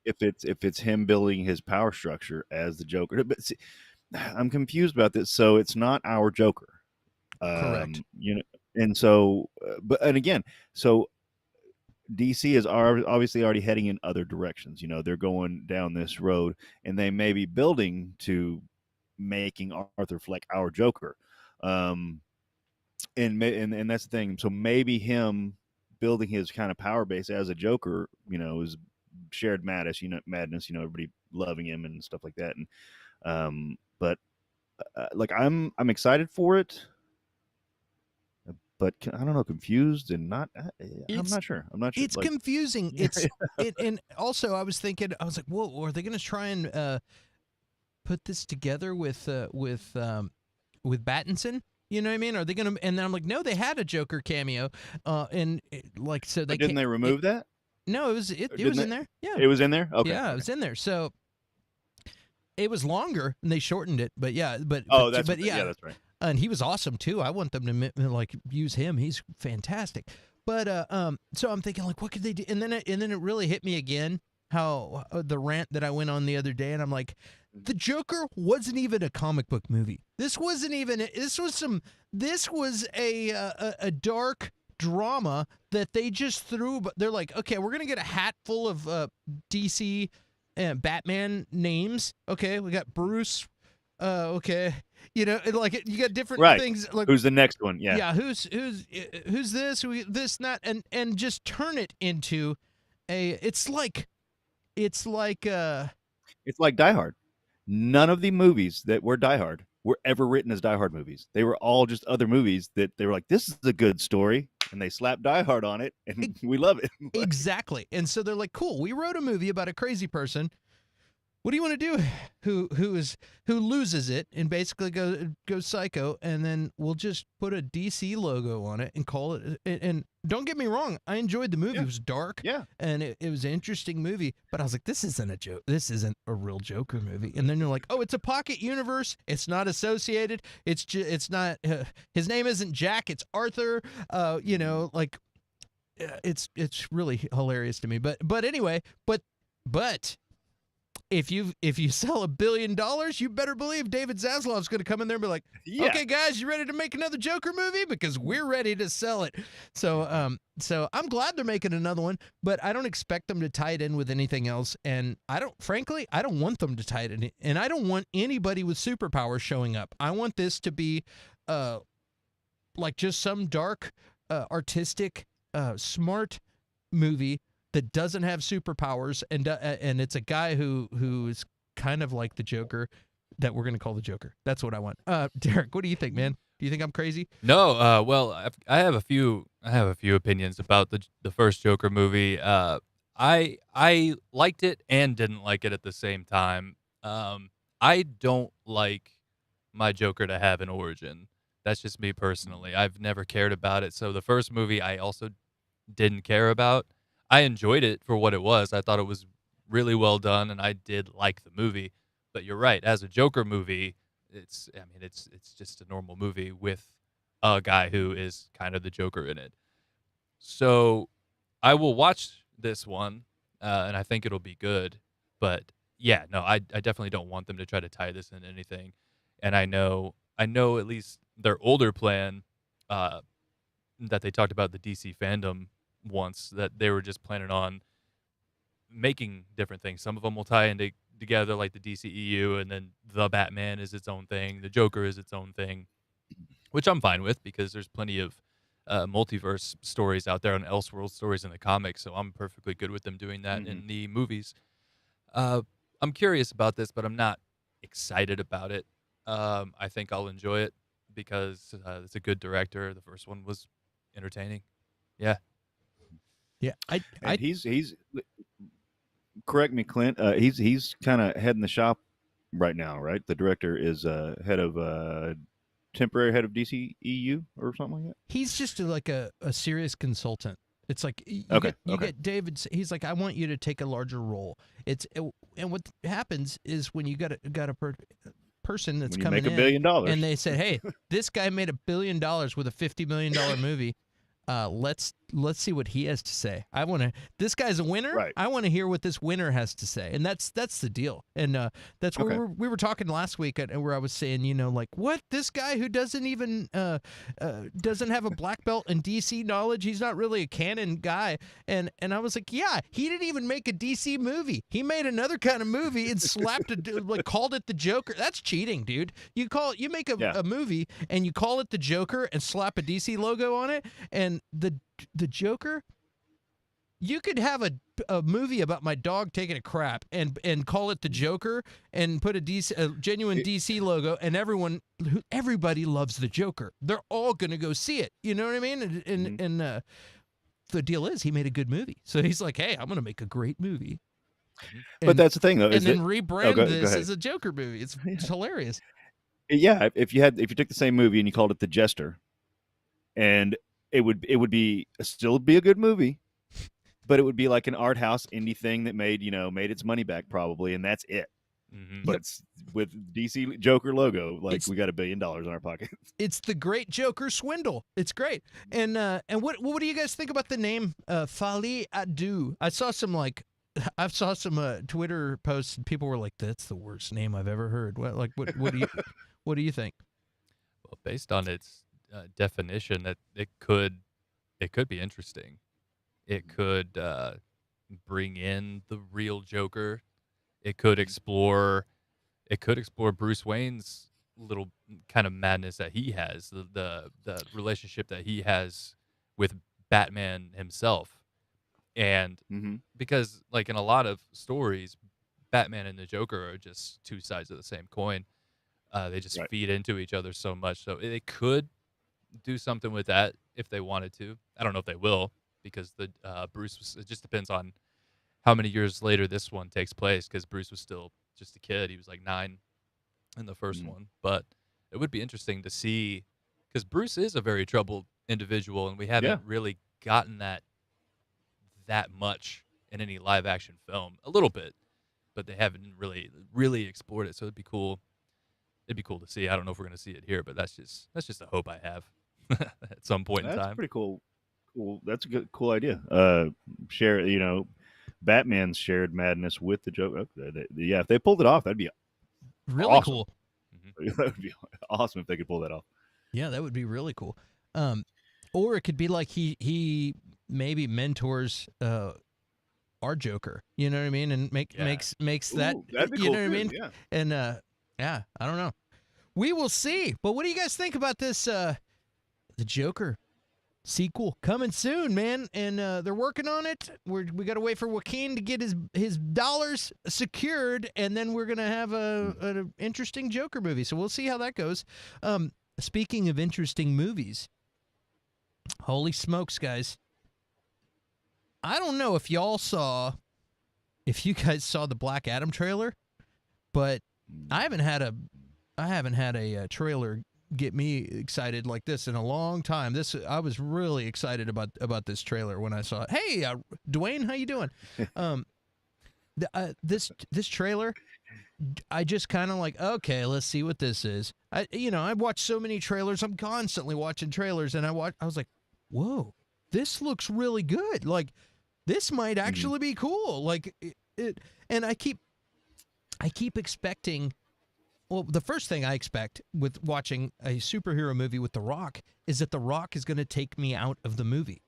Speaker 4: if it's him building his power structure as the Joker. But see, I'm confused about this. So it's not our Joker,
Speaker 2: Correct.
Speaker 4: And so, and again, so DC is obviously already heading in other directions. They're going down this road, and they may be building to making Arthur Fleck our Joker. And that's the thing. So maybe him building his kind of power base as a Joker, is shared madness. Everybody loving him and stuff like that. And but like I'm excited for it. But I don't know, confused and not. I'm not sure.
Speaker 2: It's confusing. And also I was thinking, I was like, whoa, are they going to try and put this together with Pattinson? You know what I mean? Are they going to? And then I'm like, no, they had a Joker cameo, and so they
Speaker 4: didn't they remove that?
Speaker 2: No, it was in there. Yeah,
Speaker 4: it was in there. Okay,
Speaker 2: yeah, it was in there. So it was longer, and they shortened it. But yeah,
Speaker 4: that's right.
Speaker 2: And he was awesome too. I want them to use him. He's fantastic. But so I'm thinking what could they do? And then it really hit me again how the rant that I went on the other day, and I'm like, the Joker wasn't even a comic book movie. This wasn't even. This was a dark drama that they just threw. But they're like, okay, we're gonna get a hat full of DC and Batman names. Okay, we got Bruce. Okay. You got different things. Like,
Speaker 4: who's the next one? Yeah.
Speaker 2: Yeah. Who's this? This not and just turn it into it's like
Speaker 4: Die Hard. None of the movies that were Die Hard were ever written as Die Hard movies. They were all just other movies that they were like, this is a good story, and they slapped Die Hard on it, and we love it.
Speaker 2: Exactly. And so they're like, cool. We wrote a movie about a crazy person. What do you want to do? Who loses it and basically goes psycho, and then we'll just put a DC logo on it and call it. And don't get me wrong, I enjoyed the movie.
Speaker 4: Yeah.
Speaker 2: It was dark,
Speaker 4: and
Speaker 2: it was an interesting movie. But I was like, this isn't a joke. This isn't a real Joker movie. And then you're like, oh, it's a pocket universe. It's not associated. It's not. His name isn't Jack. It's Arthur. It's really hilarious to me. But anyway, but. If you sell $1 billion, you better believe David Zaslav's going to come in there and be like, okay, guys, you ready to make another Joker movie? Because we're ready to sell it. So I'm glad they're making another one, but I don't expect them to tie it in with anything else. And I don't want them to tie it in. And I don't want anybody with superpowers showing up. I want this to be just some dark, artistic, smart movie that doesn't have superpowers, and it's a guy who is kind of like the Joker that we're going to call the Joker. That's what I want. Derek, what do you think, man? Do you think I'm crazy?
Speaker 3: No. Well, I have a few opinions about the first Joker movie. I liked it and didn't like it at the same time. I don't like my Joker to have an origin. That's just me personally. I've never cared about it. So the first movie I also didn't care about. I enjoyed it for what it was. I thought it was really well done, and I did like the movie. But you're right, as a Joker movie, it's just a normal movie with a guy who is kind of the Joker in it. So I will watch this one, and I think it'll be good. But yeah, no, I definitely don't want them to try to tie this into anything. And I know at least their older plan, that they talked about the DC fandom once, that they were just planning on making different things. Some of them will tie into together like the DCEU, and then the Batman is its own thing, the Joker is its own thing, which I'm fine with because there's plenty of multiverse stories out there and Elseworld stories in the comics, so I'm perfectly good with them doing that in the movies. Uh, I'm curious about this, but I'm not excited about it. I think I'll enjoy it because it's a good director. The first one was entertaining. Yeah.
Speaker 2: Yeah,
Speaker 4: And he's correct me, Clint. He's kind of heading the shop right now, right? The director is temporary head of DCEU or something like that.
Speaker 2: he's just like a serious consultant. It's like you get David. He's like, I want you to take a larger role. And what happens is when you got a person that's
Speaker 4: When you
Speaker 2: coming
Speaker 4: make $1
Speaker 2: in,
Speaker 4: billion,
Speaker 2: and they said, hey, this guy made $1 billion with a $50 million movie. Let's see what he has to say. This guy's a winner.
Speaker 4: Right.
Speaker 2: I want to hear what this winner has to say, and that's the deal. And that's where we were talking last week, and where I was saying, like, what, this guy who doesn't even doesn't have a black belt in DC knowledge, he's not really a canon guy. And I was like, yeah, he didn't even make a DC movie. He made another kind of movie and slapped called it the Joker. That's cheating, dude. You make a movie and you call it the Joker and slap a DC logo on it, and the Joker, you could have a movie about my dog taking a crap and call it the Joker and put a genuine DC logo, and everybody loves the Joker. They're all gonna go see it. You know what I mean? And the deal is, he made a good movie, so he's like, hey, I'm gonna make a great movie.
Speaker 4: But that's the thing, though,
Speaker 2: and then rebrand
Speaker 4: go
Speaker 2: this
Speaker 4: ahead.
Speaker 2: as a Joker movie. It's hilarious.
Speaker 4: Yeah, if you took the same movie and you called it The Jester, and it would be still be a good movie, but it would be like an art house indie thing that made its money back probably, and that's it. But it's with DC Joker logo, like we got $1 billion in our pocket.
Speaker 2: It's the great Joker swindle. It's great. And what do you guys think about the name Fali Adu? I saw some Twitter posts, and people were like, "That's the worst name I've ever heard." What do you think?
Speaker 3: Well, based on its definition, that it could be interesting. It could bring in the real Joker. It could explore Bruce Wayne's little kind of madness that he has, the relationship that he has with Batman himself. And because, like, in a lot of stories, Batman and the Joker are just two sides of the same coin. They just feed into each other so much. So they could do something with that if they wanted to. I don't know if they will, because it just depends on how many years later this one takes place, because Bruce was still just a kid. He was like 9 in the first one. But it would be interesting to see, because Bruce is a very troubled individual, and we haven't really gotten that much in any live action film. A little bit, but they haven't really explored it. So it'd be cool to see. I don't know if we're going to see it here, but that's just a hope I have at some point in time.
Speaker 4: That's pretty cool. That's a cool idea. Share, Batman's shared madness with the Joker. Yeah, if they pulled it off, that'd be
Speaker 2: really
Speaker 4: awesome.
Speaker 2: Cool.
Speaker 4: That would be awesome if they could pull that off.
Speaker 2: Yeah, that would be really cool. Or it could be like he maybe mentors our Joker. You know what I mean? And makes that.
Speaker 4: That'd be
Speaker 2: you
Speaker 4: cool
Speaker 2: know what I mean?
Speaker 4: Yeah.
Speaker 2: And I don't know. We will see. But what do you guys think about this? The Joker sequel coming soon, man, and they're working on it. We got to wait for Joaquin to get his dollars secured, and then we're gonna have an interesting Joker movie. So we'll see how that goes. Speaking of interesting movies, holy smokes, guys! I don't know if you guys saw the Black Adam trailer, but I haven't had I haven't had a trailer get me excited like this in a long time. I was really excited about this trailer when I saw it. Hey, Dwayne, how you doing? This trailer, I just kind of like, okay, let's see what this is. I've watched so many trailers. I'm constantly watching trailers, and I was like, whoa, this looks really good. Like, this might actually be cool. Like and I keep expecting. Well, the first thing I expect with watching a superhero movie with The Rock is that The Rock is going to take me out of the movie.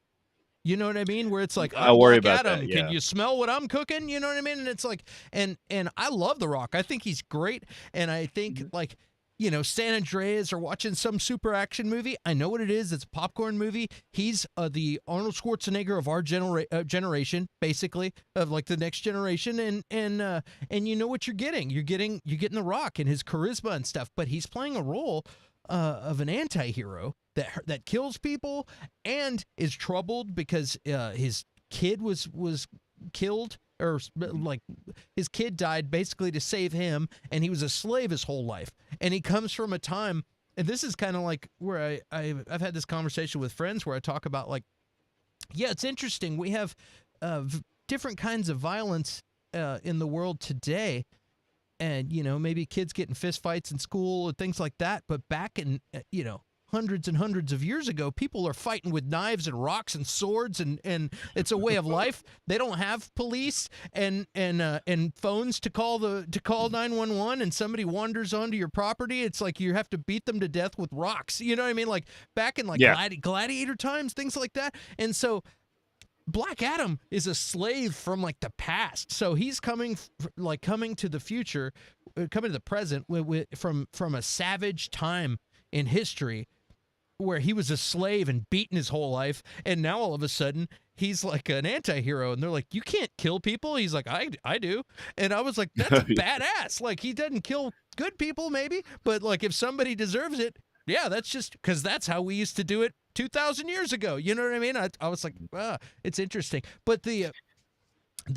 Speaker 2: You know what I mean? Where it's like,
Speaker 4: I worry
Speaker 2: Black
Speaker 4: about
Speaker 2: Adam,
Speaker 4: that, yeah.
Speaker 2: can you smell what I'm cooking? You know what I mean? And it's like, and I love The Rock. I think he's great. And I think like, San Andreas or watching some super action movie. I know what it is. It's a popcorn movie. He's the Arnold Schwarzenegger of our generation, basically, of like the next generation. And you know what you're getting. You're getting The Rock and his charisma and stuff. But he's playing a role of an anti-hero that kills people and is troubled because his kid was killed, or like his kid died basically to save him, and he was a slave his whole life. And he comes from a time, and this is kind of like where I've had this conversation with friends where I talk about like, yeah, it's interesting. We have different kinds of violence in the world today. And, maybe kids getting fist fights in school and things like that. But back in, hundreds and hundreds of years ago, people are fighting with knives and rocks and swords, and it's a way of life. They don't have police and phones to call 911, and somebody wanders onto your property. It's like you have to beat them to death with rocks. You know what I mean? Like back in like gladiator times, things like that. And so Black Adam is a slave from like the past, so he's coming to the future, coming to the present from a savage time in history where he was a slave and beaten his whole life, and now all of a sudden he's like an anti-hero, and they're like, you can't kill people. He's like, I do. And I was like, that's badass. Like, he doesn't kill good people maybe, but like if somebody deserves it, yeah, that's just because that's how we used to do it 2,000 years ago. You know what I mean? I was like, it's interesting. But the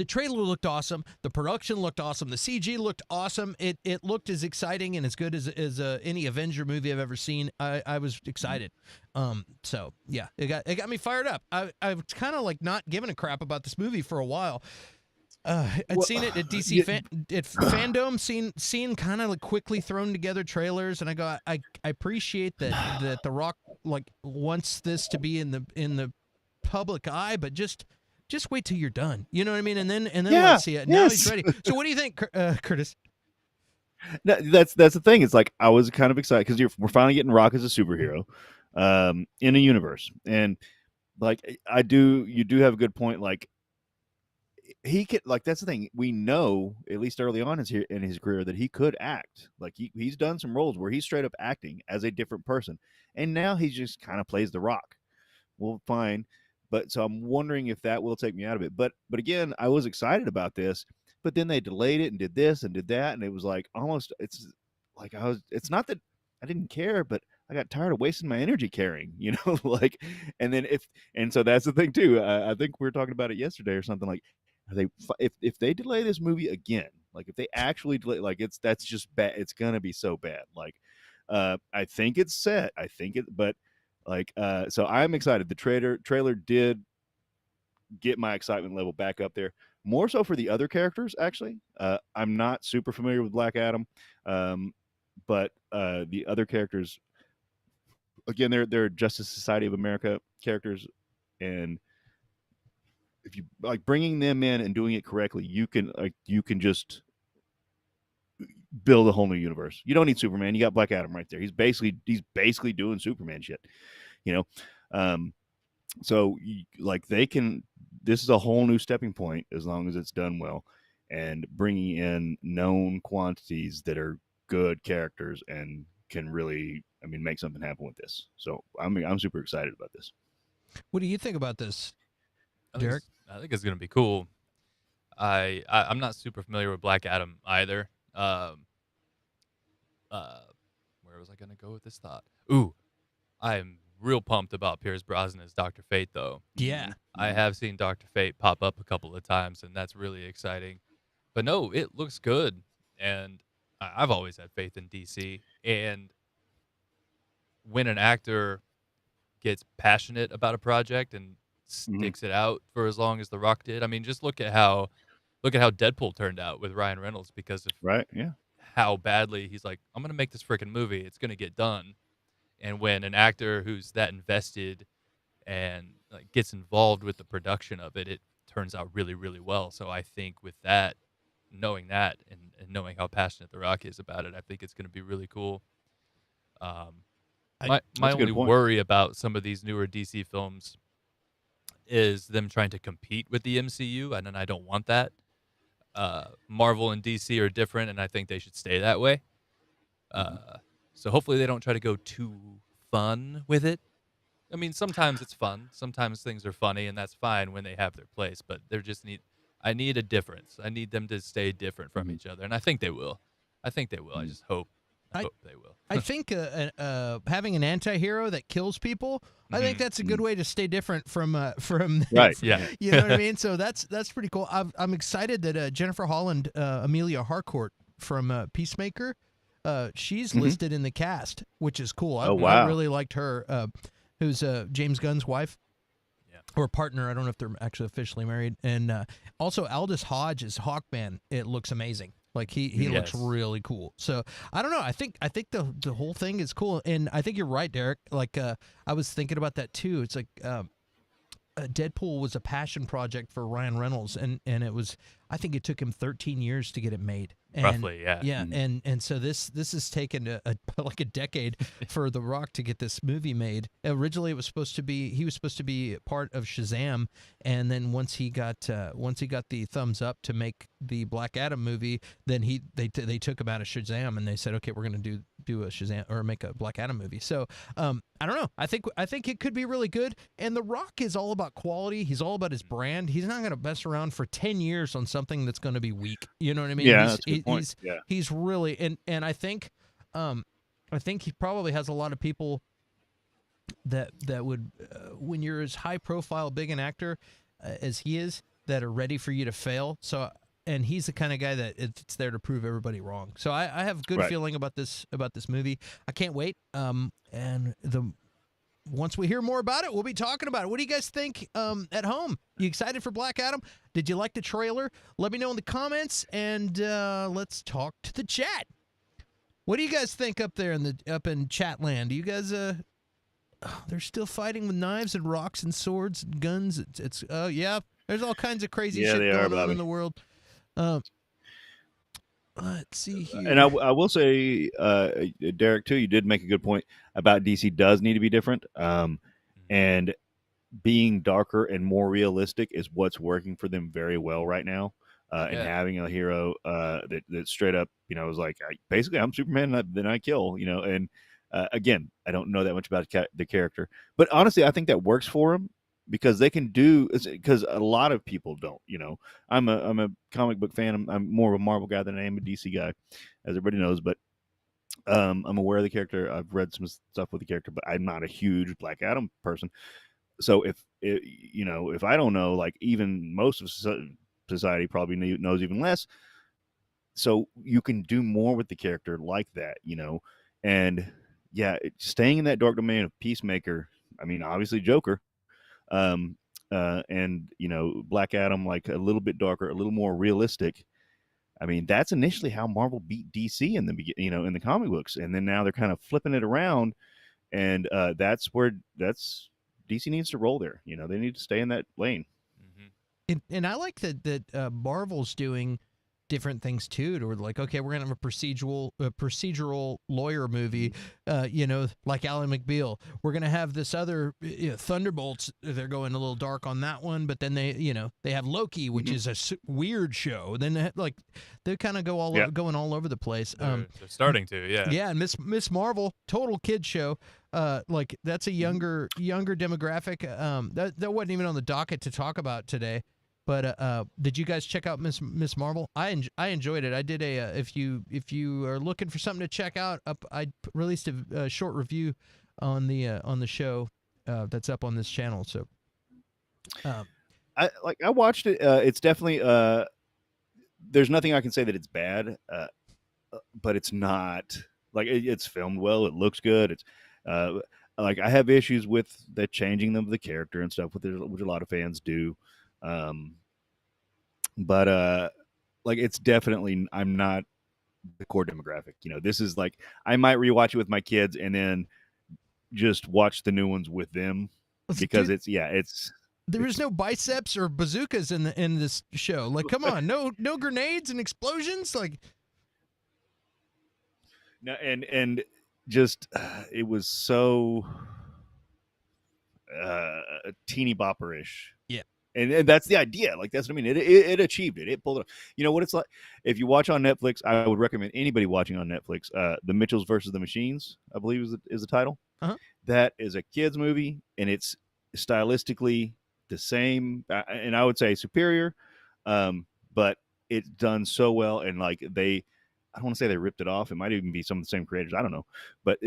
Speaker 2: trailer looked awesome. The production looked awesome. The CG looked awesome. It looked as exciting and as good as any Avenger movie I've ever seen. I was excited. So yeah, it got me fired up. I was kind of like not giving a crap about this movie for a while. I'd seen it at DC at Fandom, seen kind of like quickly thrown together trailers, and I appreciate that The Rock like wants this to be in the public eye, but just wait till you're done. You know what I mean? And then let's see it. Now he's ready. So what do you think, Curtis?
Speaker 4: No, that's the thing. It's like I was kind of excited because we're finally getting Rock as a superhero in a universe, and like you do have a good point. Like he could, like, that's the thing. We know at least early on in his career that he could act. Like he's done some roles where he's straight up acting as a different person, and now he just kind of plays the Rock. Well, fine. But so I'm wondering if that will take me out of it. But again, I was excited about this, but then they delayed it and did this and did that, and it was like almost it's not that I didn't care, but I got tired of wasting my energy caring, like, and so that's the thing too. I think we were talking about it yesterday or something. Like, if they delay this movie again, like if they actually delay, like that's just bad. It's gonna be so bad. Like, I think it's set. But. Like, so I'm excited. The trailer did get my excitement level back up there. More so for the other characters, actually. I'm not super familiar with Black Adam, but the other characters, again, they're Justice Society of America characters, and if you like bringing them in and doing it correctly, you can just build a whole new universe. You don't need Superman. You got Black Adam right there. He's basically doing Superman shit, so like this is a whole new stepping point as long as it's done well, and bringing in known quantities that are good characters and can really, make something happen with this. So I'm super excited about this.
Speaker 2: What do you think about this, Derek?
Speaker 3: I think it's gonna be cool. I'm not super familiar with Black Adam either. Where was I gonna go with this thought? Ooh, I'm real pumped about Pierce Brosnan as Dr. Fate, though.
Speaker 2: Yeah,
Speaker 3: I have seen Dr. Fate pop up a couple of times, and that's really exciting. But no, it looks good, and I've always had faith in DC, and when an actor gets passionate about a project and
Speaker 4: Mhm.
Speaker 3: sticks it out for as long as The Rock did, I mean, just look at how Deadpool turned out with Ryan Reynolds because of
Speaker 4: Right? Yeah.
Speaker 3: how badly he's like, I'm gonna make this freaking movie. It's gonna get done. And when an actor who's that invested and like gets involved with the production of it, it turns out really, really well. So I think with that, knowing that and knowing how passionate The Rock is about it, I think it's gonna be really cool. Um,
Speaker 2: I
Speaker 3: my
Speaker 4: That's a
Speaker 3: only
Speaker 4: good point.
Speaker 3: worry about some of these newer DC films is them trying to compete with the MCU, and then I don't want that. Marvel and DC are different, and I think they should stay that way.
Speaker 4: Mhm.
Speaker 3: Uh, so hopefully they don't try to go too fun with it. I mean, sometimes it's fun. Sometimes things are funny, and that's fine when they have their place. But there just need, I need a difference. I need them to stay different from
Speaker 4: Mhm.
Speaker 3: each other, and I think they will. I think they will. I
Speaker 4: Mhm.
Speaker 3: just hope. I
Speaker 2: I
Speaker 3: hope they will.
Speaker 2: I think having an anti-hero that kills people, I think
Speaker 3: Mhm.
Speaker 2: that's a good
Speaker 4: Mhm.
Speaker 2: way to stay different from
Speaker 4: Right.
Speaker 3: Yeah.
Speaker 2: you know what I mean. So that's pretty cool. I'm excited that Jennifer Holland, Amelia Harcourt from Peacemaker, she's
Speaker 4: Mhm.
Speaker 2: listed in the cast, which is cool.
Speaker 4: Oh,
Speaker 2: I
Speaker 4: wow.
Speaker 2: really liked her. Who's James Gunn's wife
Speaker 3: Yeah.
Speaker 2: or partner? I don't know if they're actually officially married. And also Aldous Hodge as Hawkman. It looks amazing. Like he
Speaker 4: Mhm.
Speaker 2: looks
Speaker 3: Yes.
Speaker 2: really cool. So I don't know. I think the whole thing is cool, and I think you're right, Derek. Like I was thinking about that too. It's like Deadpool was a passion project for Ryan Reynolds, and it was. I think it took him 13 years to get it made. And
Speaker 3: Roughly, yeah.
Speaker 2: yeah,
Speaker 4: Mhm.
Speaker 2: and so this has taken like a decade for The Rock to get this movie made. Originally, he was supposed to be part of Shazam, and then once he got the thumbs up to make the Black Adam movie, then they took him out of Shazam and they said, okay, we're gonna do a Shazam or make a Black Adam movie. So I don't know. I think it could be really good. And The Rock is all about quality. He's all about his brand. He's not going to mess around for 10 years on something that's going to be weak. You know what I mean?
Speaker 4: Yeah, that's a good point. Yeah.
Speaker 2: He's really and I think he probably has a lot of people that would when you're as high profile big an actor as he is that are ready for you to fail. So and he's the kind of guy that it's there to prove everybody wrong. So I have good
Speaker 4: Right.
Speaker 2: feeling about this movie. I can't wait. And once we hear more about it, we'll be talking about it. What do you guys think at home? You excited for Black Adam? Did you like the trailer? Let me know in the comments, and let's talk to the chat. What do you guys think up there up in chat land? Do you guys they're still fighting with knives and rocks and swords and guns. It's yeah, there's all kinds of crazy
Speaker 4: Yeah,
Speaker 2: shit
Speaker 4: they are,
Speaker 2: going on in
Speaker 4: Bobby.
Speaker 2: the world. Let's see
Speaker 4: And I,
Speaker 2: here.
Speaker 4: I will say, Derek, too, you did make a good point about DC does need to be different.
Speaker 3: Mhm.
Speaker 4: And being darker and more realistic is what's working for them very well right now. And
Speaker 3: Yeah.
Speaker 4: having a hero that straight up, is like, basically, I'm Superman, then I kill, And again, I don't know that much about the character, but honestly, I think that works for him because they can do because a lot of people don't. I'm a comic book fan. I'm more of a Marvel guy than I am a DC guy, as everybody knows, but. I'm aware of the character. I've read some stuff with the character, but I'm not a huge Black Adam person. So if I don't know, like even most of society probably knows even less. So you can do more with the character like that, and yeah, staying in that dark domain of Peacemaker. I mean, obviously Joker, um, and Black Adam, like a little bit darker, a little more realistic. I mean, that's initially how Marvel beat DC in the in the comic books, and then now they're kind of flipping it around, and that's where DC needs to roll there. They need to stay in that lane.
Speaker 3: Mhm.
Speaker 2: And I like that Marvel's doing different things too. To where like, okay, we're gonna have a procedural lawyer movie, like Alan McBeal. We're gonna have this other Thunderbolts. They're going a little dark on that one, but then they have Loki, which
Speaker 4: Mhm.
Speaker 2: is a weird show. Then they kind of
Speaker 4: Yeah.
Speaker 2: going all over the place.
Speaker 3: They're starting to, yeah.
Speaker 2: Yeah, and Miss Marvel, total kid show. Like that's a younger demographic. That wasn't even on the docket to talk about today. But did you guys check out Miss Marvel? I enjoyed it. I did if you are looking for something to check out, I released a short review on the show that's up on this channel. So
Speaker 4: I watched it. It's definitely there's nothing I can say that it's bad. but it's not like it's filmed well. It looks good. It's like I have issues with the changing of the character and stuff, which a lot of fans do. Um, but like it's definitely I'm not the core demographic. This is like I might rewatch it with my kids and then just watch the new ones with them because
Speaker 2: Dude,
Speaker 4: it's
Speaker 2: there was no biceps or bazookas in this show. Like, come on, no grenades and explosions. Like,
Speaker 4: no, and just it was so teeny bopperish.
Speaker 2: Yeah.
Speaker 4: And that's the idea. Like that's what I mean. It achieved it. It pulled it off. You know what it's like? If you watch on Netflix, I would recommend anybody watching on Netflix. The Mitchells versus the Machines, I believe is the title.
Speaker 2: Uh-huh.
Speaker 4: That is a kids movie, and it's stylistically the same, and I would say superior. But it's done so well, and like I don't want to say they ripped it off. It might even be some of the same creators. I don't know, but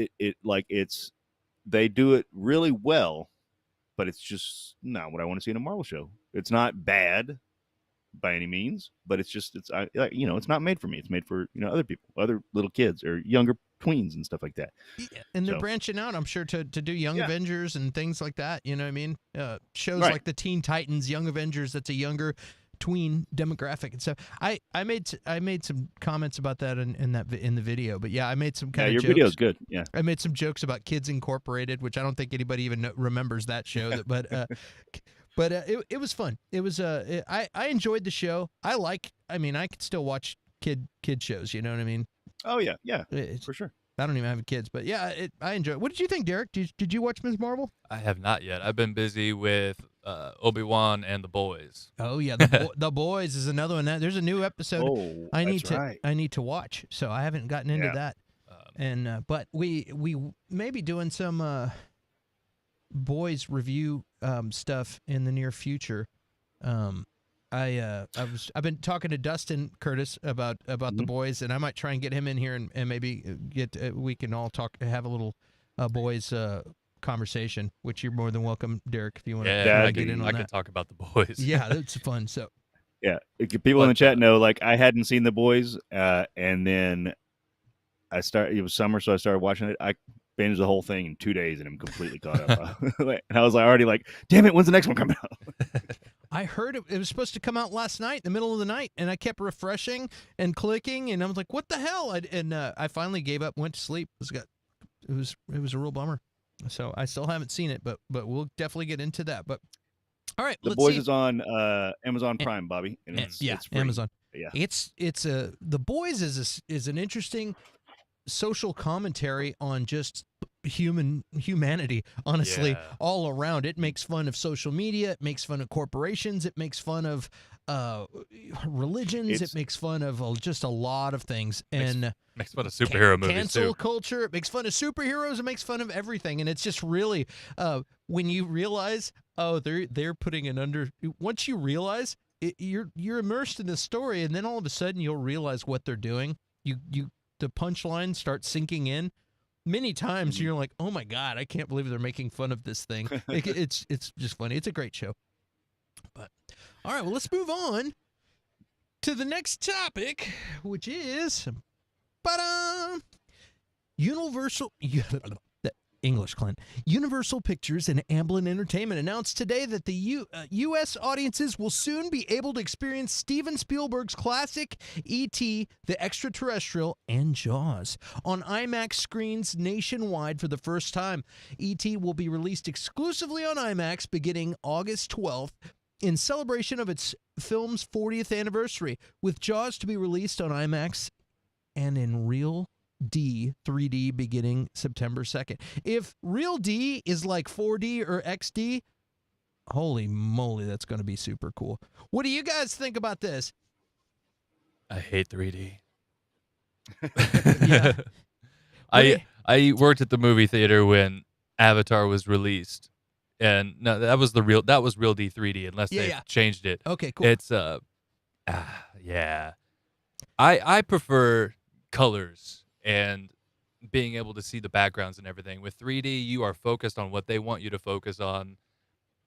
Speaker 4: they do it really well. But it's just not what I want to see in a Marvel show. It's not bad by any means, but it's not made for me. It's made for other people, other little kids or younger tweens and stuff like that.
Speaker 2: Yeah, and they're branching out, I'm sure, to do Young Avengers and things like that. You know what I mean? Shows like the Teen Titans, Young Avengers. That's a younger tween demographic and stuff. I made some comments about that in the video, but yeah, I made some kind of jokes.
Speaker 4: Your video's good. Yeah,
Speaker 2: I made some jokes about Kids Incorporated, which I don't think anybody even remembers that show. But it was fun. It was I enjoyed the show. I could still watch kid shows. You know what I mean?
Speaker 4: Oh yeah, for sure.
Speaker 2: I don't even have kids, but yeah, I enjoy it. What did you think, Derek? Did you watch Ms. Marvel?
Speaker 3: I have not yet. I've been busy with Obi-Wan and The Boys.
Speaker 2: Oh yeah, The Boys is another one. There's a new episode.
Speaker 4: Oh,
Speaker 2: I need to watch, so I haven't gotten into that. But we may be doing some Boys review stuff in the near future. I've been talking to Dustin Curtis about The Boys, and I might try and get him in here and maybe we can all have a little Boys conversation, which you're more than welcome, Derek, if you want to get in on that.
Speaker 3: I can talk about The Boys.
Speaker 2: Yeah, that's fun. So
Speaker 4: yeah, people in the chat know, like, I hadn't seen The Boys, and then it was summer, so I started watching it. I binged the whole thing in 2 days and I'm completely caught up. And I was already like, damn it, when's the next one coming out?
Speaker 2: I heard it was supposed to come out last night, in the middle of the night, and I kept refreshing and clicking, and I was like, what the hell? I finally gave up, went to sleep. It was a real bummer. So I still haven't seen it, but we'll definitely get into that. But all right,
Speaker 4: The Boys is on Amazon Prime, Bobby. And it's free.
Speaker 2: Amazon.
Speaker 4: Yeah.
Speaker 2: The Boys is an interesting social commentary on just humanity, honestly, all around. It makes fun of social media, it makes fun of corporations, it makes fun of religions, it makes fun of just a lot of things, and
Speaker 3: makes fun of superhero movies
Speaker 2: cancel
Speaker 3: too.
Speaker 2: culture. It makes fun of superheroes, it makes fun of everything, and it's just really when you realize, they're putting it under. Once you realize you're immersed in this story, and then all of a sudden you'll realize what they're doing. The punchline starts sinking in. Many times you're like, oh my God, I can't believe they're making fun of this thing. It's just funny. It's a great show. But all right, well, let's move on to the next topic, which is Universal English, Clint. Universal Pictures and Amblin Entertainment announced today that the U.S. audiences will soon be able to experience Steven Spielberg's classic E.T., The Extraterrestrial, and Jaws on IMAX screens nationwide for the first time. E.T. will be released exclusively on IMAX beginning August 12th in celebration of its film's 40th anniversary, with Jaws to be released on IMAX and in Real D 3D beginning September 2nd. If Real D is like 4D or XD, holy moly, that's going to be super cool. What do you guys think about this?
Speaker 3: I hate 3D.
Speaker 2: Yeah.
Speaker 3: I worked at the movie theater when Avatar was released, and no, that was real D 3D, unless they changed it.
Speaker 2: Okay, cool.
Speaker 3: It's I prefer colors and being able to see the backgrounds and everything. With 3D, you are focused on what they want you to focus on,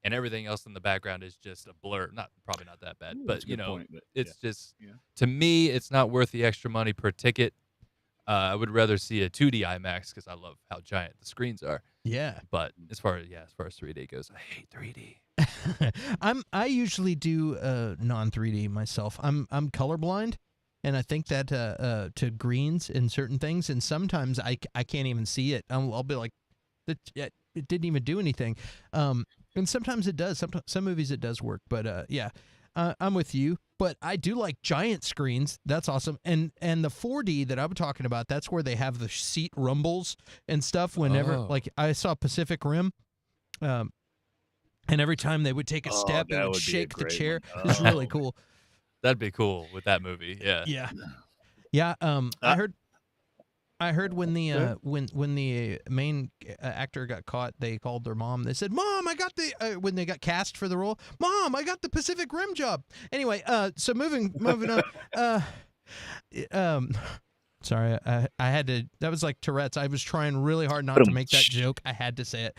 Speaker 3: and everything else in the background is just a blur. Probably not that bad, but
Speaker 4: point,
Speaker 3: it's just to me, it's not worth the extra money per ticket. I would rather see a 2D IMAX because I love how giant the screens are.
Speaker 2: Yeah.
Speaker 3: But as far as 3D goes, I hate 3D.
Speaker 2: I usually do non 3D myself. I'm colorblind, and I think that to greens in certain things, and sometimes I can't even see it. I'll be like, it didn't even do anything. And sometimes it does. Some movies it does work, but yeah, I'm with you. But I do like giant screens. That's awesome. And the 4D that I'm talking about, that's where they have the seat rumbles and stuff. Whenever like I saw Pacific Rim. And every time they would take a step, it would shake the chair. It was really cool.
Speaker 3: That'd be cool with that movie. Yeah.
Speaker 2: Yeah. Yeah. I heard when the when the main actor got caught, they called their mom. They said, "Mom, I got the when they got cast for the role. Mom, I got the Pacific Rim job." Anyway, so moving on. Sorry, I had to. That was like Tourette's. I was trying really hard not to make that joke. I had to say it.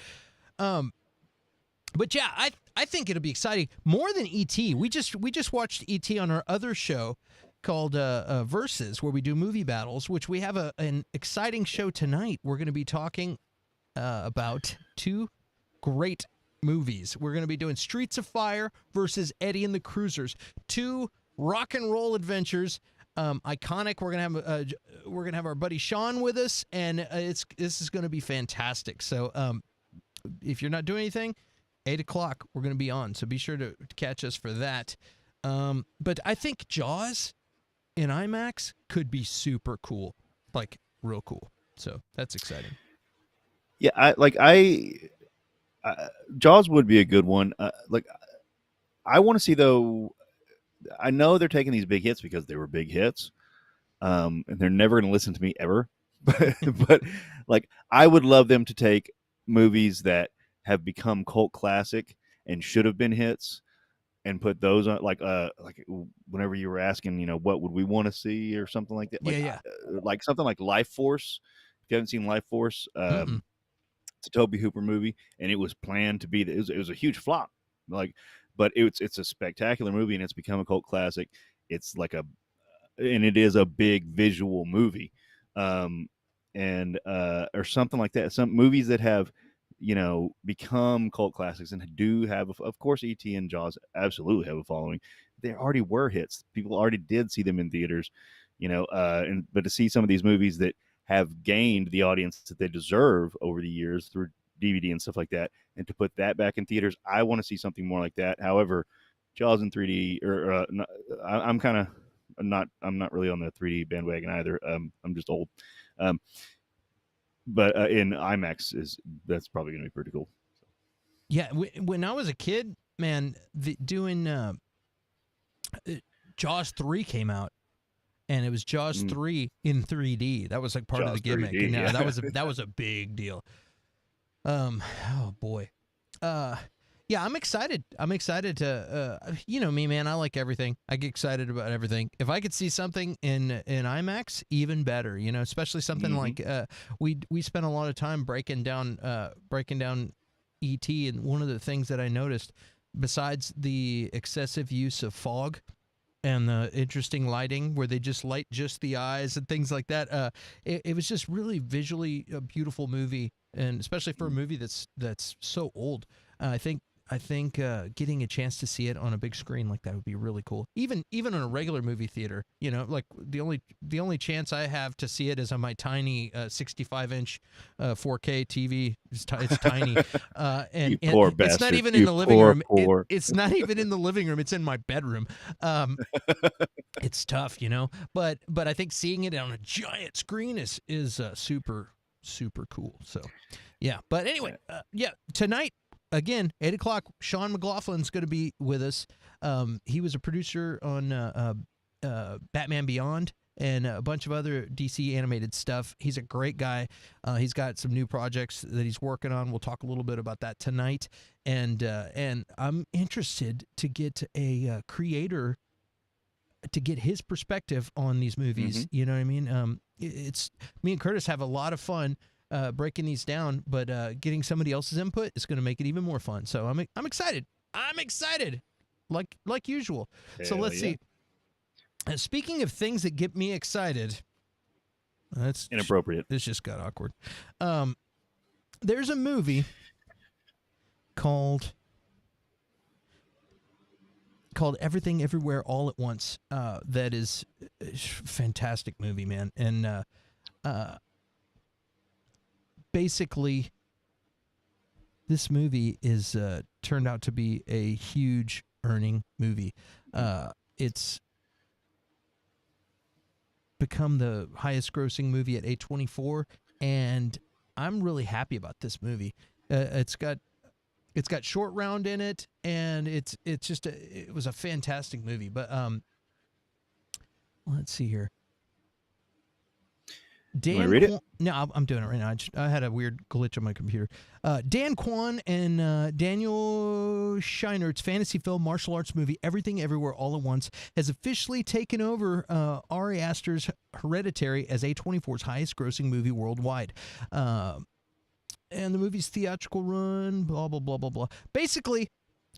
Speaker 2: But yeah, I think it'll be exciting more than E.T. We just watched E.T. on our other show called Versus, where we do movie battles, which we have an exciting show tonight. We're going to be talking about two great movies. We're going to be doing Streets of Fire versus Eddie and the Cruisers, two rock and roll adventures. Iconic. We're gonna have our buddy Sean with us, and this is going to be fantastic. So if you're not doing anything, 8 o'clock, we're going to be on, so be sure to catch us for that. But I think Jaws in IMAX could be super cool, like real cool. So that's exciting.
Speaker 4: Yeah, Jaws would be a good one. I want to see though. I know they're taking these big hits because they were big hits, and they're never going to listen to me ever. but like, I would love them to take movies that have become cult classic and should have been hits and put those on, like whenever you were asking, what would we want to see or something like that. Like something like Life Force. If you haven't seen Life Force, it's a Tobe Hooper movie, and it was planned to be, it was a huge flop. But it's a spectacular movie, and it's become a cult classic. It's and it is a big visual movie. Or something like that. Some movies that have, become cult classics and do have, of course, E.T. and Jaws absolutely have a following. They already were hits. People already did see them in theaters, but to see some of these movies that have gained the audience that they deserve over the years through DVD and stuff like that, and to put that back in theaters, I want to see something more like that. However, Jaws in 3D, I'm not really on the 3D bandwagon either. I'm just old. But in IMAX that's probably going to be pretty cool.
Speaker 2: Yeah, when I was a kid, man, doing Jaws 3 came out, and it was Jaws 3 in 3D. That was like part of the gimmick. 3D, and that was a big deal. Oh boy. Yeah, I'm excited. I'm excited to, me, man, I like everything. I get excited about everything. If I could see something in IMAX, even better, especially something like, we spent a lot of time breaking down E.T. And one of the things that I noticed, besides the excessive use of fog and the interesting lighting where they just light just the eyes and things like that, it was just really visually a beautiful movie. And especially for a movie that's so old, I think getting a chance to see it on a big screen like that would be really cool. Even in a regular movie theater, like the only chance I have to see it is on my tiny 65-inch 4K TV. It's tiny, and it's not even in the living room. It's not even in the living room. It's in my bedroom. It's tough, But I think seeing it on a giant screen is super cool. So, yeah. But anyway, tonight. Again, 8 o'clock, Sean McLaughlin's going to be with us. He was a producer on Batman Beyond and a bunch of other DC animated stuff. He's a great guy. He's got some new projects that he's working on. We'll talk a little bit about that tonight. And I'm interested to get a creator to get his perspective on these movies. You know what I mean? It's me and Curtis have a lot of fun breaking these down, but getting somebody else's input is going to make it even more fun. So I'm excited. I'm excited, like usual. So let's see. Speaking of things that get me excited, That's
Speaker 4: Inappropriate.
Speaker 2: This just got awkward. There's a movie called Everything Everywhere All at Once. That is a fantastic movie, man. And basically, this movie is turned out to be a huge earning movie. It's become the highest grossing movie at A24, and I'm really happy about this movie. It's got Short Round in it, and it was a fantastic movie. But let's see here.
Speaker 4: You want to read it?
Speaker 2: No, I'm doing it right now. I had a weird glitch on my computer. Dan Kwan and Daniel Scheinert's fantasy film martial arts movie Everything Everywhere All at Once has officially taken over Ari Aster's Hereditary as A24's highest grossing movie worldwide. And the movie's theatrical run, blah, blah, blah, blah, blah. Basically,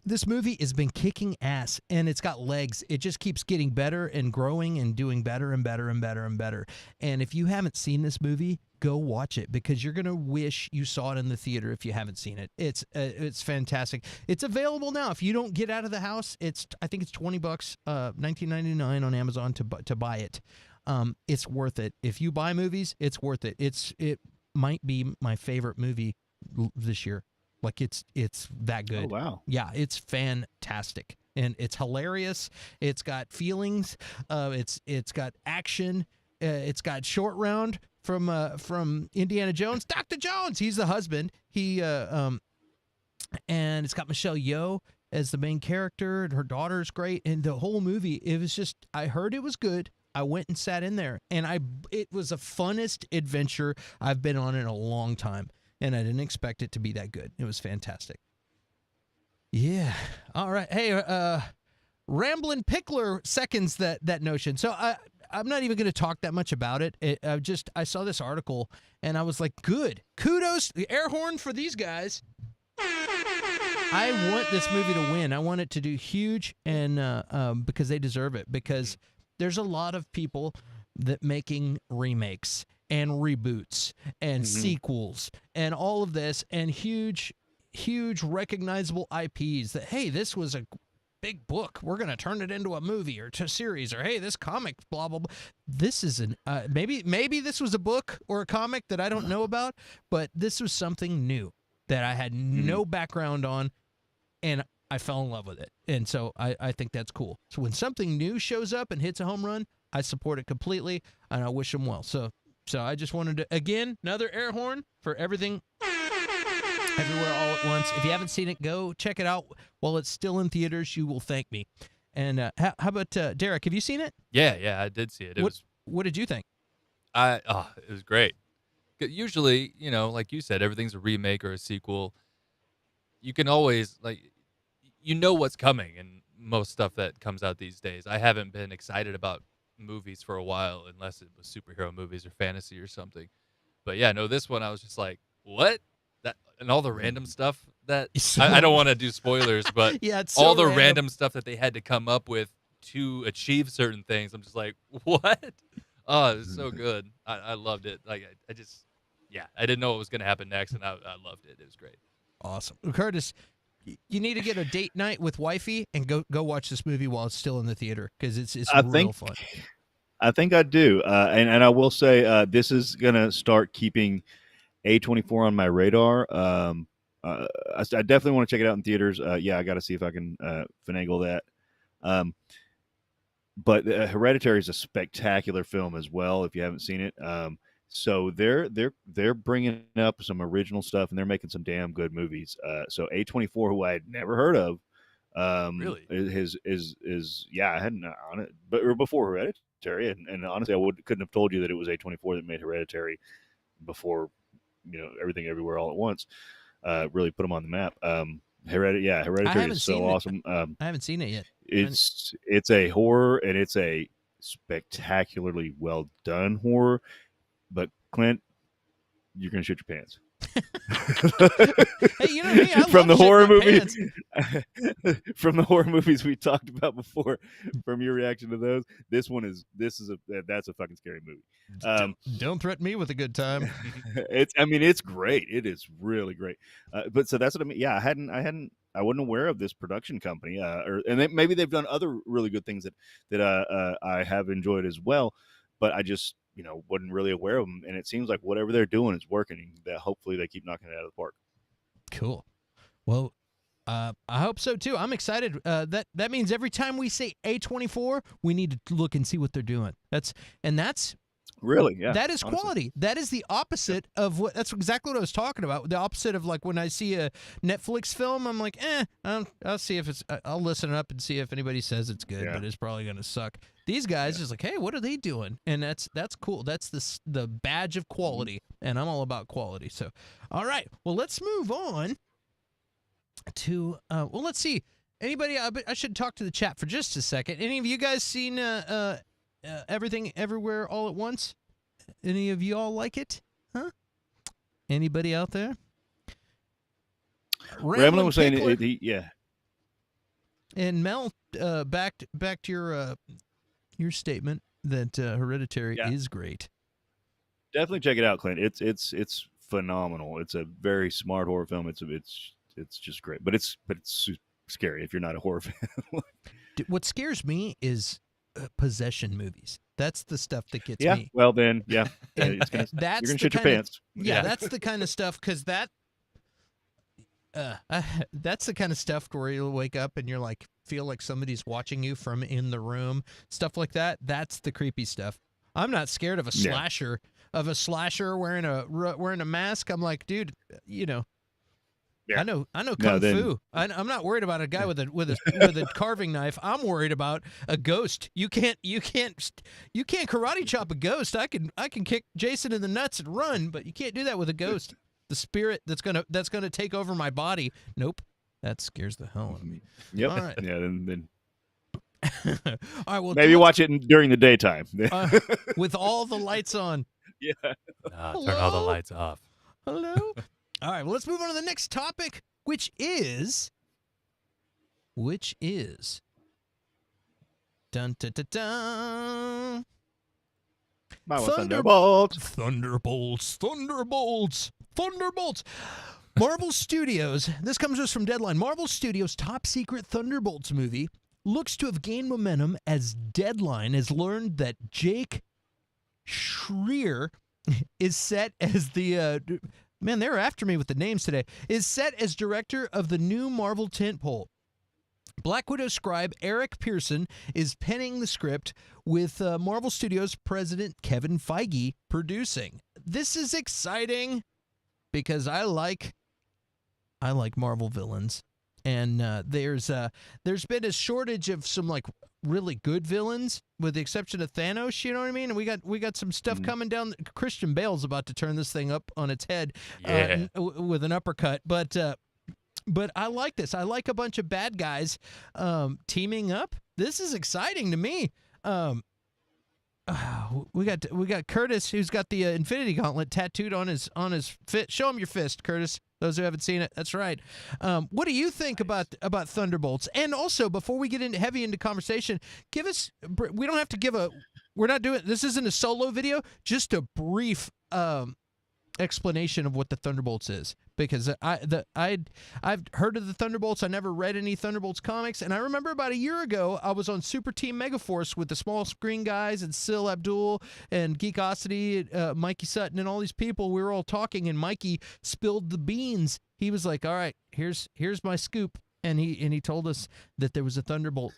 Speaker 2: this movie has been kicking ass, and it's got legs. It just keeps getting better and growing and doing better and better and better and better. And if you haven't seen this movie, go watch it, because you're going to wish you saw it in the theater if you haven't seen it. It's fantastic. It's available now. If you don't get out of the house, I think it's $20, $19.99 on Amazon to buy it. It's worth it. If you buy movies, it's worth it. It might be my favorite movie this year. Like it's that good.
Speaker 4: Oh, wow.
Speaker 2: Yeah, it's fantastic. And it's hilarious. It's got feelings. It's got action. It's got Short Round from Indiana Jones. Dr. Jones, he's the husband. And it's got Michelle Yeoh as the main character, and her daughter's great. And the whole movie, it was just, I heard it was good. I went and sat in there, and it was the funnest adventure I've been on in a long time. And I didn't expect it to be that good. It was fantastic. Yeah. All right. Hey, Ramblin' Pickler seconds that notion. So I'm not even going to talk that much about it. I saw this article, and I was like, good. Kudos, the air horn for these guys. I want this movie to win. I want it to do huge, and because they deserve it. Because there's a lot of people that making remakes and reboots and sequels and all of this, and huge recognizable IPs that, hey, this was a big book, we're going to turn it into a movie or to series, or hey, this comic, blah, blah, blah. This is maybe this was a book or a comic that I don't know about, but this was something new that I had no background on, and I fell in love with it. And so I think that's cool. So when something new shows up and hits a home run, I support it completely, and I wish them well. So I just wanted to, again, another air horn for Everything Everywhere All at Once. If you haven't seen it, go check it out while it's still in theaters. You will thank me. And how about Derek? Have you seen it?
Speaker 3: Yeah, I did see it.
Speaker 2: What did you think?
Speaker 3: It was great. Usually, like you said, everything's a remake or a sequel. You can always, what's coming in most stuff that comes out these days. I haven't been excited about movies for a while, unless it was superhero movies or fantasy or something. But yeah, no, this one I was just like, what? That and all the random stuff that I don't want to do spoilers, but
Speaker 2: yeah, it's so
Speaker 3: all the random stuff that they had to come up with to achieve certain things. I'm just like, what? Oh, it was so good. I loved it. Like I didn't know what was going to happen next, and I loved it. It was great.
Speaker 2: Awesome. Curtis, you need to get a date night with wifey and go watch this movie while it's still in the theater, because it's real fun.
Speaker 4: I think I do. And I will say this is going to start keeping A24 on my radar. I definitely want to check it out in theaters. I got to see if I can finagle that. But Hereditary is a spectacular film as well, if you haven't seen it. So they're bringing up some original stuff, and they're making some damn good movies. So A24, who I had never heard of,
Speaker 3: Really,
Speaker 4: is I hadn't on it, but before Hereditary, and honestly, I couldn't have told you that it was A24 that made Hereditary before, Everything Everywhere All at Once. Really put them on the map. Hereditary is so awesome.
Speaker 2: I haven't seen it yet.
Speaker 4: It's a horror, and it's a spectacularly well done horror. But Clint, you're gonna shit your pants.
Speaker 2: Hey, you know me, I
Speaker 4: from
Speaker 2: love
Speaker 4: the horror
Speaker 2: shitting my
Speaker 4: movie,
Speaker 2: pants.
Speaker 4: from the horror movies we talked about before. From your reaction to those, that's a fucking scary movie.
Speaker 2: Don't threaten me with a good time.
Speaker 4: It's great. It is really great. But so that's what I mean. Yeah, I wasn't aware of this production company, maybe they've done other really good things that I have enjoyed as well. But I just wasn't really aware of them, and it seems like whatever they're doing is working. And that hopefully they keep knocking it out of the park.
Speaker 2: Cool. Well, I hope so too. I'm excited. That means every time we say A24, we need to look and see what they're doing. That's
Speaker 4: Really, yeah.
Speaker 2: That is
Speaker 4: honestly.
Speaker 2: quality. That is the opposite of what. That's exactly what I was talking about. The opposite of like when I see a Netflix film, I'm like, I'll see if it's. I'll listen up and see if anybody says it's good, but it's probably gonna suck. These guys just like, hey, what are they doing? And that's cool. That's the badge of quality, and I'm all about quality. So, all right, well, let's move on to. Let's see. Anybody? I should talk to the chat for just a second. Any of you guys seen Everything Everywhere All at Once? Any of you all like it? Huh? Anybody out there?
Speaker 4: Ramblin was saying yeah.
Speaker 2: And Mel, back to your statement that Hereditary is great.
Speaker 4: Definitely check it out, Clint. It's phenomenal. It's a very smart horror film. It's just great, but it's scary if you're not a horror fan.
Speaker 2: What scares me is possession movies. That's the stuff that gets me.
Speaker 4: Well, then, yeah.
Speaker 2: And
Speaker 4: you're gonna shit your
Speaker 2: pants.
Speaker 4: pants.
Speaker 2: Yeah, that's the kind of stuff, because that's the kind of stuff where you'll wake up and you're like, feel like somebody's watching you from in the room. Stuff like that. That's the creepy stuff. I'm not scared of a slasher. Of a slasher wearing a mask. I'm like, dude, I know kung fu. I'm not worried about a guy with a carving knife. I'm worried about a ghost. You can't karate chop a ghost. I can kick Jason in the nuts and run, but you can't do that with a ghost. The spirit that's gonna take over my body. Nope, that scares the hell out of me.
Speaker 4: Yep.
Speaker 2: All right.
Speaker 4: Yeah. Then.
Speaker 2: All right. Well,
Speaker 4: maybe watch it during the daytime
Speaker 2: with all the lights on.
Speaker 4: Yeah.
Speaker 3: Turn all the lights off.
Speaker 2: Hello. All right, well, let's move on to the next topic, which is dun dun dun dun.
Speaker 4: Thunderbolts.
Speaker 2: Marvel Studios. This comes to us from Deadline. Marvel Studios' top secret Thunderbolts movie looks to have gained momentum as Deadline has learned that Jake Schreier is set as the man, they were after me with the names today. Is set as director of the new Marvel tentpole. Black Widow scribe Eric Pearson is penning the script with Marvel Studios president Kevin Feige producing. This is exciting because I like Marvel villains, and there's been a shortage of some like really good villains, with the exception of Thanos. You know what I mean? And we got some stuff coming down. Christian Bale's about to turn this thing up on its head with an uppercut. But I like this. I like a bunch of bad guys teaming up. This is exciting to me. We got Curtis, who's got the Infinity Gauntlet tattooed on his fist. Show him your fist, Curtis. Those who haven't seen it, that's right. What do you think about Thunderbolts? And also, before we get into conversation, give us. We don't have to give a. We're not doing. This isn't a solo video. Just a brief explanation of what the Thunderbolts is, because I've heard of the Thunderbolts. I never read any Thunderbolts comics, and I remember about a year ago I was on Super Team Megaforce with the Small Screen guys and Sil Abdul and Geekosity, Mikey Sutton, and all these people. We were all talking, and Mikey spilled the beans. He was like, "All right, here's my scoop," and he told us that there was a Thunderbolts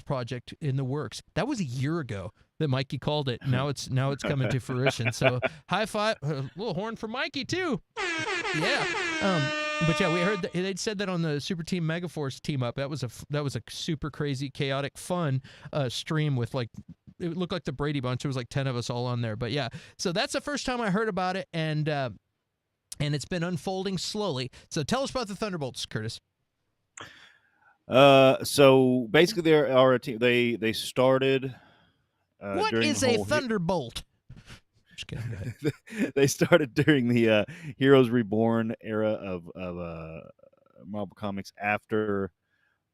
Speaker 2: project in the works. That was a year ago that Mikey called it. Now it's coming to fruition. So high five, a little horn for Mikey too. Yeah. But yeah, we heard that they'd said that on the Super Team Megaforce team up. That was a super crazy, chaotic, fun stream with like, it looked like the Brady Bunch. There was like 10 of us all on there. But yeah, so that's the first time I heard about it, and it's been unfolding slowly. So tell us about the Thunderbolts, Curtis.
Speaker 4: So basically, there are a team. They started.
Speaker 2: What is a Thunderbolt? Just kidding. Go ahead.
Speaker 4: They started during the Heroes Reborn era of Marvel Comics after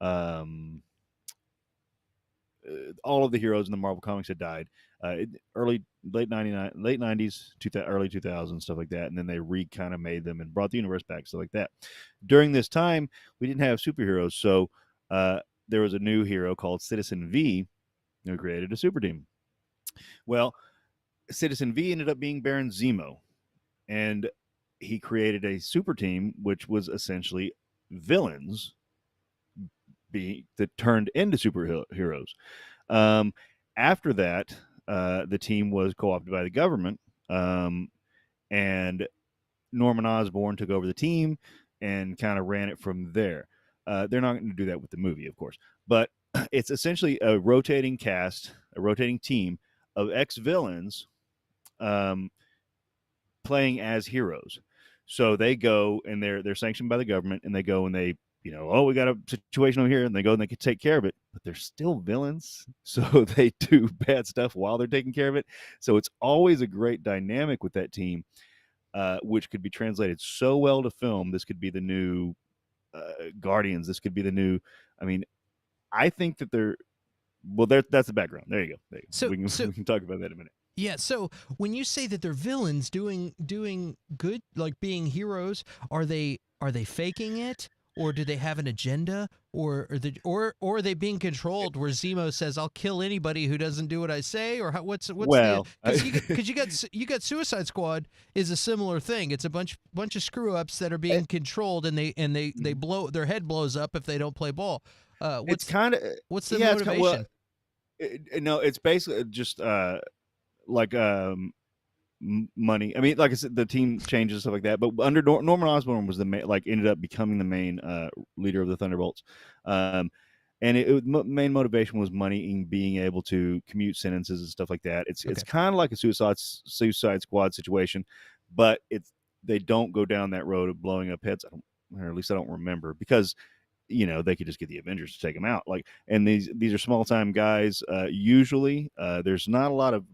Speaker 4: um, all of the heroes in the Marvel Comics had died. Late 90s, early 2000s, stuff like that, and then they kind of made them and brought the universe back, stuff like that. During this time, we didn't have superheroes, so there was a new hero called Citizen V who created a super team. Well, Citizen V ended up being Baron Zemo, and he created a super team which was essentially villains that turned into superheroes. After that, the team was co-opted by the government, and Norman Osborn took over the team and kind of ran it from there. They're not going to do that with the movie, of course, but it's essentially a rotating cast, a rotating team of ex-villains playing as heroes. So they go and they're sanctioned by the government, and they go and they, we got a situation over here, and they go and they can take care of it, but they're still villains. So they do bad stuff while they're taking care of it. So it's always a great dynamic with that team, which could be translated so well to film. This could be the new Guardians. This could be the new, I think that that's the background. There you go.
Speaker 2: So
Speaker 4: we can talk about that in a minute.
Speaker 2: Yeah, so when you say that they're villains doing good, like being heroes, are they faking it, or do they have an agenda, or are they being controlled? Where Zemo says, "I'll kill anybody who doesn't do what I say," or what's
Speaker 4: well,
Speaker 2: because you got Suicide Squad is a similar thing. It's a bunch of screw ups that are being controlled, and they blow, their head blows up if they don't play ball. What's the motivation?
Speaker 4: It's basically just like money. Like I said, the team changes and stuff like that. But under Norman Osborn was ended up becoming the main leader of the Thunderbolts. And main motivation was money and being able to commute sentences and stuff like that. It's kind of like a Suicide Squad situation, but they don't go down that road of blowing up heads. Or at least I don't remember, because they could just get the Avengers to take them out. And these are small time guys. Usually, there's not a lot of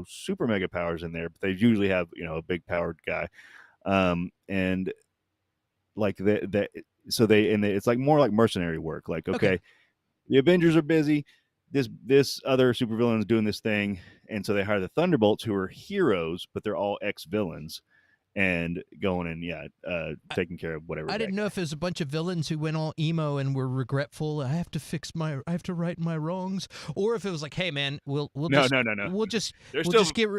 Speaker 4: super mega powers in there, but they usually have a big powered guy, and like that. So it's like more like mercenary work. Like, okay, the Avengers are busy. This other supervillain is doing this thing, and so they hire the Thunderbolts, who are heroes, but they're all ex-villains, and going and taking care of whatever.
Speaker 2: I didn't know if it was a bunch of villains who went all emo and were regretful. I have to right my wrongs, or if it was like, hey man, we'll just get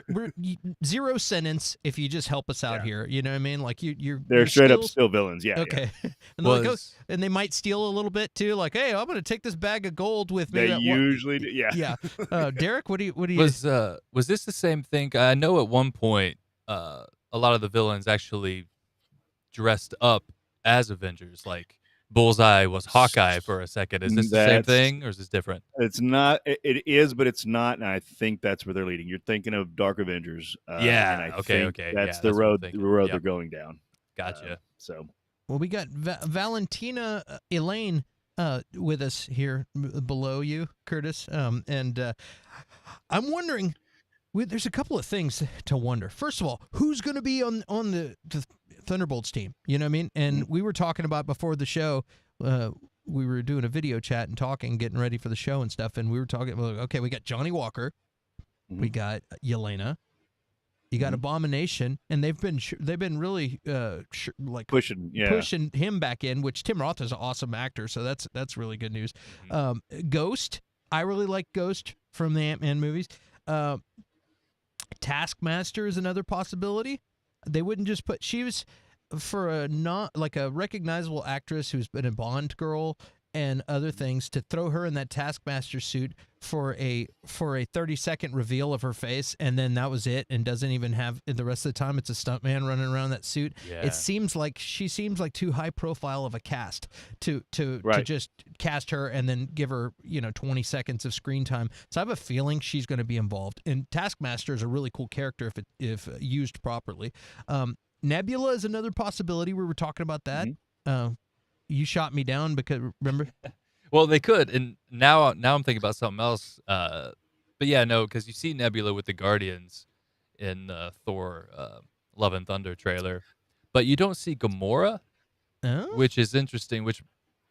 Speaker 2: 0 sentence if you just help us out here. You know what I mean? Like
Speaker 4: they're straight up still villains. Yeah.
Speaker 2: Okay. Yeah. And and they might steal a little bit too. Like, hey, I'm going to take this bag of gold with me.
Speaker 4: They usually do. Yeah.
Speaker 2: Yeah. Derek, what do you?
Speaker 3: Was this the same thing? I know at one point, a lot of the villains actually dressed up as Avengers. Like Bullseye was Hawkeye for a second. Is this the same thing, or is this different?
Speaker 4: It's not. It is, but it's not. And I think that's where they're leading. You're thinking of Dark Avengers.
Speaker 3: Okay.
Speaker 4: That's the road they're going down.
Speaker 3: Gotcha.
Speaker 2: Well, we got Valentina Elaine with us here below you, Curtis. And I'm wondering. There's a couple of things to wonder. First of all, who's going to be on the Thunderbolts team? You know what I mean? And we were talking about before the show. We were doing a video chat and talking, getting ready for the show and stuff. And we were talking about, okay, we got Johnny Walker, we got Yelena, you got Abomination, and they've been really pushing him back in. Which Tim Roth is an awesome actor, so that's really good news. Ghost, I really like Ghost from the Ant-Man movies. Taskmaster is another possibility. They wouldn't just put, she was for a not like a recognizable actress who's been a Bond girl and other things, to throw her in that Taskmaster suit for a 30-second reveal of her face, and then that was it, and doesn't even have the rest of the time it's a stuntman running around that suit.
Speaker 3: Yeah.
Speaker 2: It seems like she seems like too high profile of a cast to just cast her and then give her 20 seconds of screen time. So I have a feeling she's going to be involved. And Taskmaster is a really cool character if used properly. Nebula is another possibility. We were talking about that. You shot me down because, remember?
Speaker 3: Well, they could, and now I'm thinking about something else. But yeah, no, because you see Nebula with the Guardians in Thor Love and Thunder trailer. But you don't see Gamora,
Speaker 2: Oh?
Speaker 3: which is interesting, which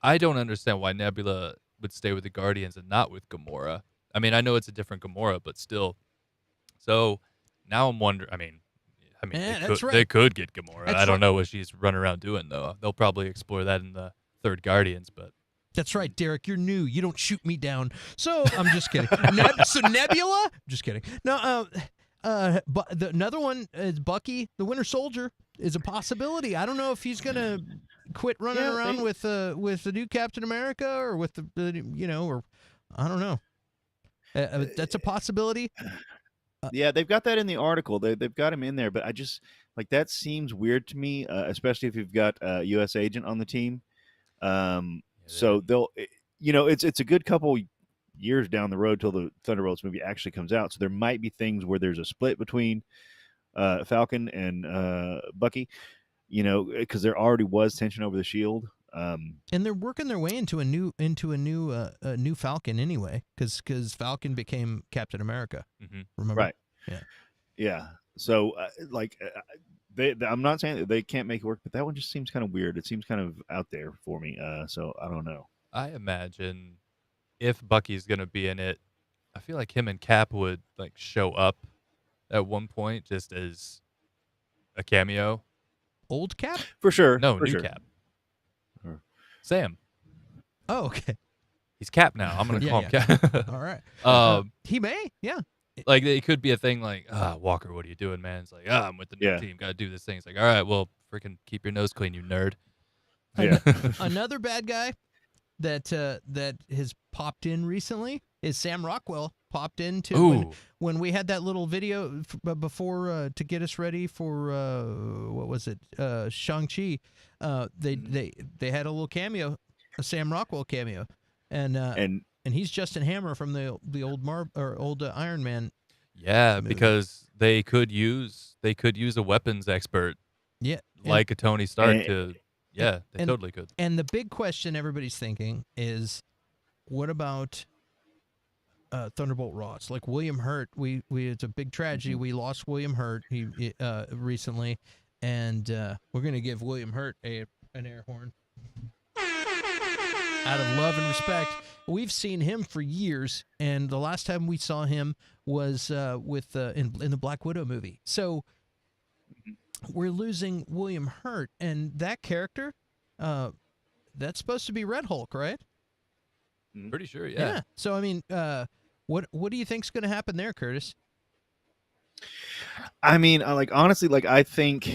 Speaker 3: I don't understand why Nebula would stay with the Guardians and not with Gamora. I mean, I know it's a different Gamora, but still. So now I'm wondering. I mean,
Speaker 2: Yeah,
Speaker 3: they
Speaker 2: that's
Speaker 3: could
Speaker 2: right.
Speaker 3: they could get Gamora.
Speaker 2: That's
Speaker 3: I don't
Speaker 2: right.
Speaker 3: know what she's running around doing though. They'll probably explore that in the third Guardians, but
Speaker 2: That's right, Derek. You're new. You don't shoot me down. So I'm just kidding. So Nebula? Just kidding. No. But another one is Bucky, the Winter Soldier, is a possibility. I don't know if he's gonna quit running around with the new Captain America or with or I don't know. That's a possibility.
Speaker 4: Yeah, they've got that in the article. They've got him in there, but I just that seems weird to me, especially if you've got a U.S. agent on the team. So they'll, it's a good couple years down the road till the Thunderbolts movie actually comes out. So there might be things where there's a split between Falcon and Bucky, because there already was tension over the Shield.
Speaker 2: And they're working their way into a new Falcon anyway, because Falcon became Captain America. Remember?
Speaker 4: Right.
Speaker 2: Yeah.
Speaker 4: Yeah. So I'm not saying that they can't make it work, but that one just seems kind of weird. It seems kind of out there for me. So I don't know.
Speaker 3: I imagine if Bucky's gonna be in it, I feel like him and Cap would show up at one point just as a cameo.
Speaker 2: Old Cap?
Speaker 4: For sure.
Speaker 3: No,
Speaker 4: for
Speaker 3: new
Speaker 4: sure.
Speaker 3: Cap. Sam.
Speaker 2: Oh, okay.
Speaker 3: He's Cap now. I'm gonna call him
Speaker 2: yeah.
Speaker 3: Cap.
Speaker 2: All right.
Speaker 3: Um,
Speaker 2: He may. Yeah.
Speaker 3: it could be a thing Walker, what are you doing, man? It's like, I'm with the new team, gotta do this thing. It's like, all right, well, freaking keep your nose clean, you nerd.
Speaker 4: Yeah.
Speaker 2: Another bad guy that has popped in recently is Sam Rockwell. Popped in too when we had that little video before to get us ready for what was it, Shang-Chi. They had a little cameo, a Sam Rockwell cameo, and he's Justin Hammer from the old Iron Man.
Speaker 3: Yeah,
Speaker 2: movie.
Speaker 3: because they could use a weapons expert,
Speaker 2: Yeah,
Speaker 3: like a Tony Stark
Speaker 4: and-
Speaker 3: they totally could.
Speaker 2: And the big question everybody's thinking is, what about Thunderbolt Ross? Like William Hurt, it's a big tragedy. We lost William Hurt recently, and we're gonna give William Hurt an air horn out of love and respect. We've seen him for years, and the last time we saw him was with in the Black Widow movie. So we're losing William Hurt, and that character, that's supposed to be Red Hulk, right?
Speaker 3: Pretty sure, yeah.
Speaker 2: So I mean, what do you think's going to happen there, Curtis?
Speaker 4: I mean, honestly, I think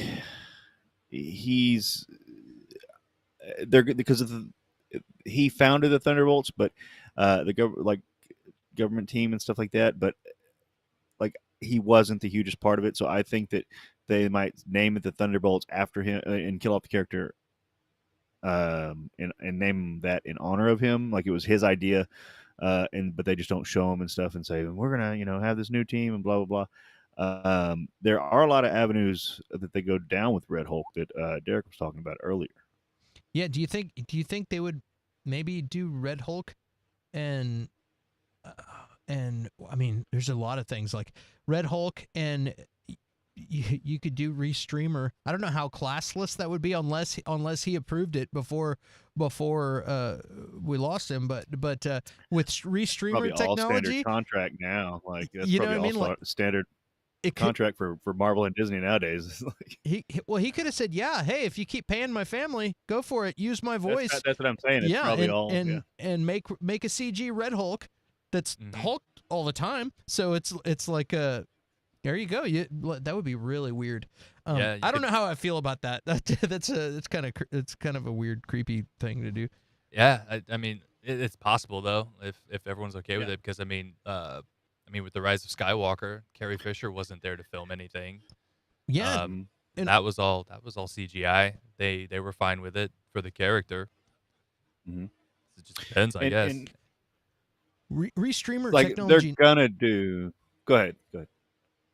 Speaker 4: he's they're because of he founded the Thunderbolts, but the government team and stuff like that, but he wasn't the hugest part of it. So I think that they might name it the Thunderbolts after him and kill off the character, and name that in honor of him, like it was his idea. But they just don't show him and stuff and say we're gonna have this new team and blah blah blah. There are a lot of avenues that they go down with Red Hulk that Derek was talking about earlier.
Speaker 2: Yeah, do you think they would maybe do Red Hulk, and I mean, there's a lot of things like Red Hulk, and you could do Restreamer. I don't know how classless that would be unless he approved it before we lost him. But with Restreamer
Speaker 4: Probably all
Speaker 2: technology,
Speaker 4: standard contract now. That's
Speaker 2: you know
Speaker 4: probably
Speaker 2: what I mean?
Speaker 4: standard contract for Marvel and Disney nowadays.
Speaker 2: he could have said, yeah, hey, if you keep paying my family, go for it. Use my voice.
Speaker 4: That's what I'm saying. It's probably
Speaker 2: and make a CG Red Hulk that's Hulk all the time. So it's like there you go. That would be really weird. I don't know how I feel about that. It's kind of a weird, creepy thing to do.
Speaker 3: Yeah, I mean, it's possible though if everyone's okay with it, because I mean, with the Rise of Skywalker, Carrie Fisher wasn't there to film anything.
Speaker 2: Yeah,
Speaker 3: and that was all CGI. They were fine with it for the character.
Speaker 4: Mm-hmm.
Speaker 3: It just depends, I guess.
Speaker 2: Restreamer
Speaker 4: like
Speaker 2: technology.
Speaker 4: They're gonna do. Go ahead.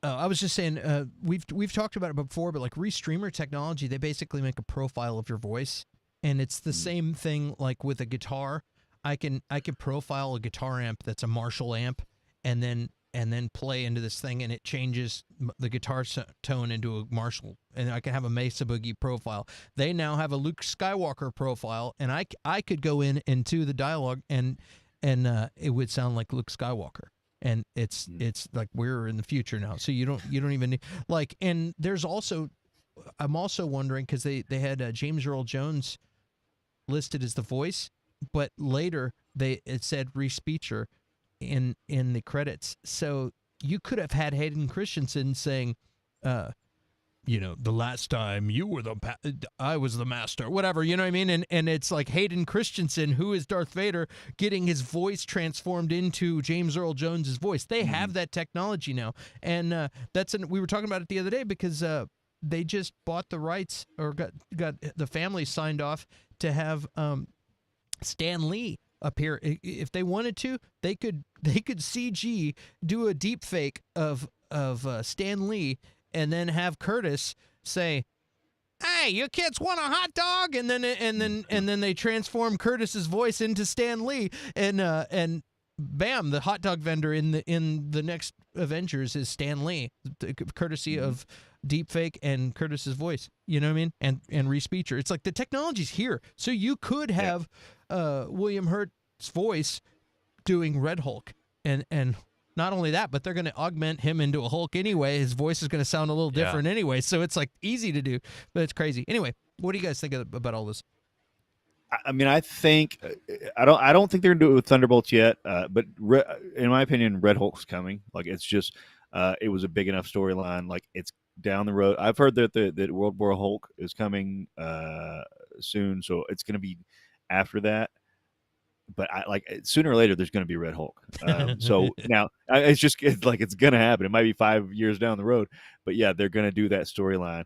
Speaker 2: I was just saying, we've talked about it before, but like Restreamer technology, they basically make a profile of your voice, and it's the same thing like with a guitar. I can profile a guitar amp that's a Marshall amp, and then and then play into this thing, and it changes the guitar tone into a Marshall, and I can have a Mesa Boogie profile. They now have a Luke Skywalker profile, and I could go into the dialogue, and it would sound like Luke Skywalker. And it's like we're in the future now, so you don't even need, like. And there's also, I'm also wondering, because they had James Earl Jones listed as the voice, but later it said Reese Beecher in the credits. So you could have had Hayden Christensen saying, the last time you were I was the master, whatever, you know what I mean? And it's like Hayden Christensen, who is Darth Vader, getting his voice transformed into James Earl Jones's voice. They have that technology now. And we were talking about it the other day, because they just bought the rights, or got the family signed off to have Stan Lee appear. If they wanted to, they could CG do a deep fake of Stan Lee, and then have Curtis say, "Hey, you kids want a hot dog?" And then they transform Curtis's voice into Stan Lee, and bam, the hot dog vendor in the next Avengers is Stan Lee, courtesy of deepfake and Curtis's voice. You know what I mean? And Reese Beecher. It's like the technology's here, so you could have William Hurt's voice doing Red Hulk, and not only that, but they're going to augment him into a Hulk anyway. His voice is going to sound a little different anyway, so it's like easy to do, but it's crazy. Anyway, what do you guys think about all this?
Speaker 4: I mean, I think I don't think they're gonna do it with Thunderbolts yet. But in my opinion, Red Hulk's coming. Like, it's just it was a big enough storyline. Like, it's down the road. I've heard that World War Hulk is coming soon, so it's gonna be after that. But sooner or later, there's going to be Red Hulk. So now it's like it's going to happen. It might be 5 years down the road, but yeah, they're going to do that storyline.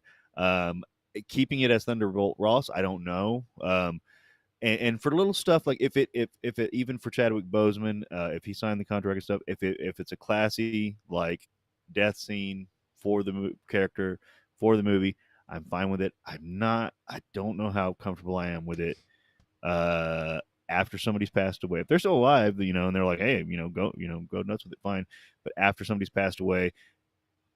Speaker 4: Keeping it as Thunderbolt Ross, I don't know. And for little stuff, like if it even for Chadwick Boseman, if he signed the contract and stuff, if it's a classy like death scene for the character for the movie, I'm fine with it. I don't know how comfortable I am with it. After somebody's passed away, if they're still alive, and they're like, hey, go nuts with it, fine. But after somebody's passed away,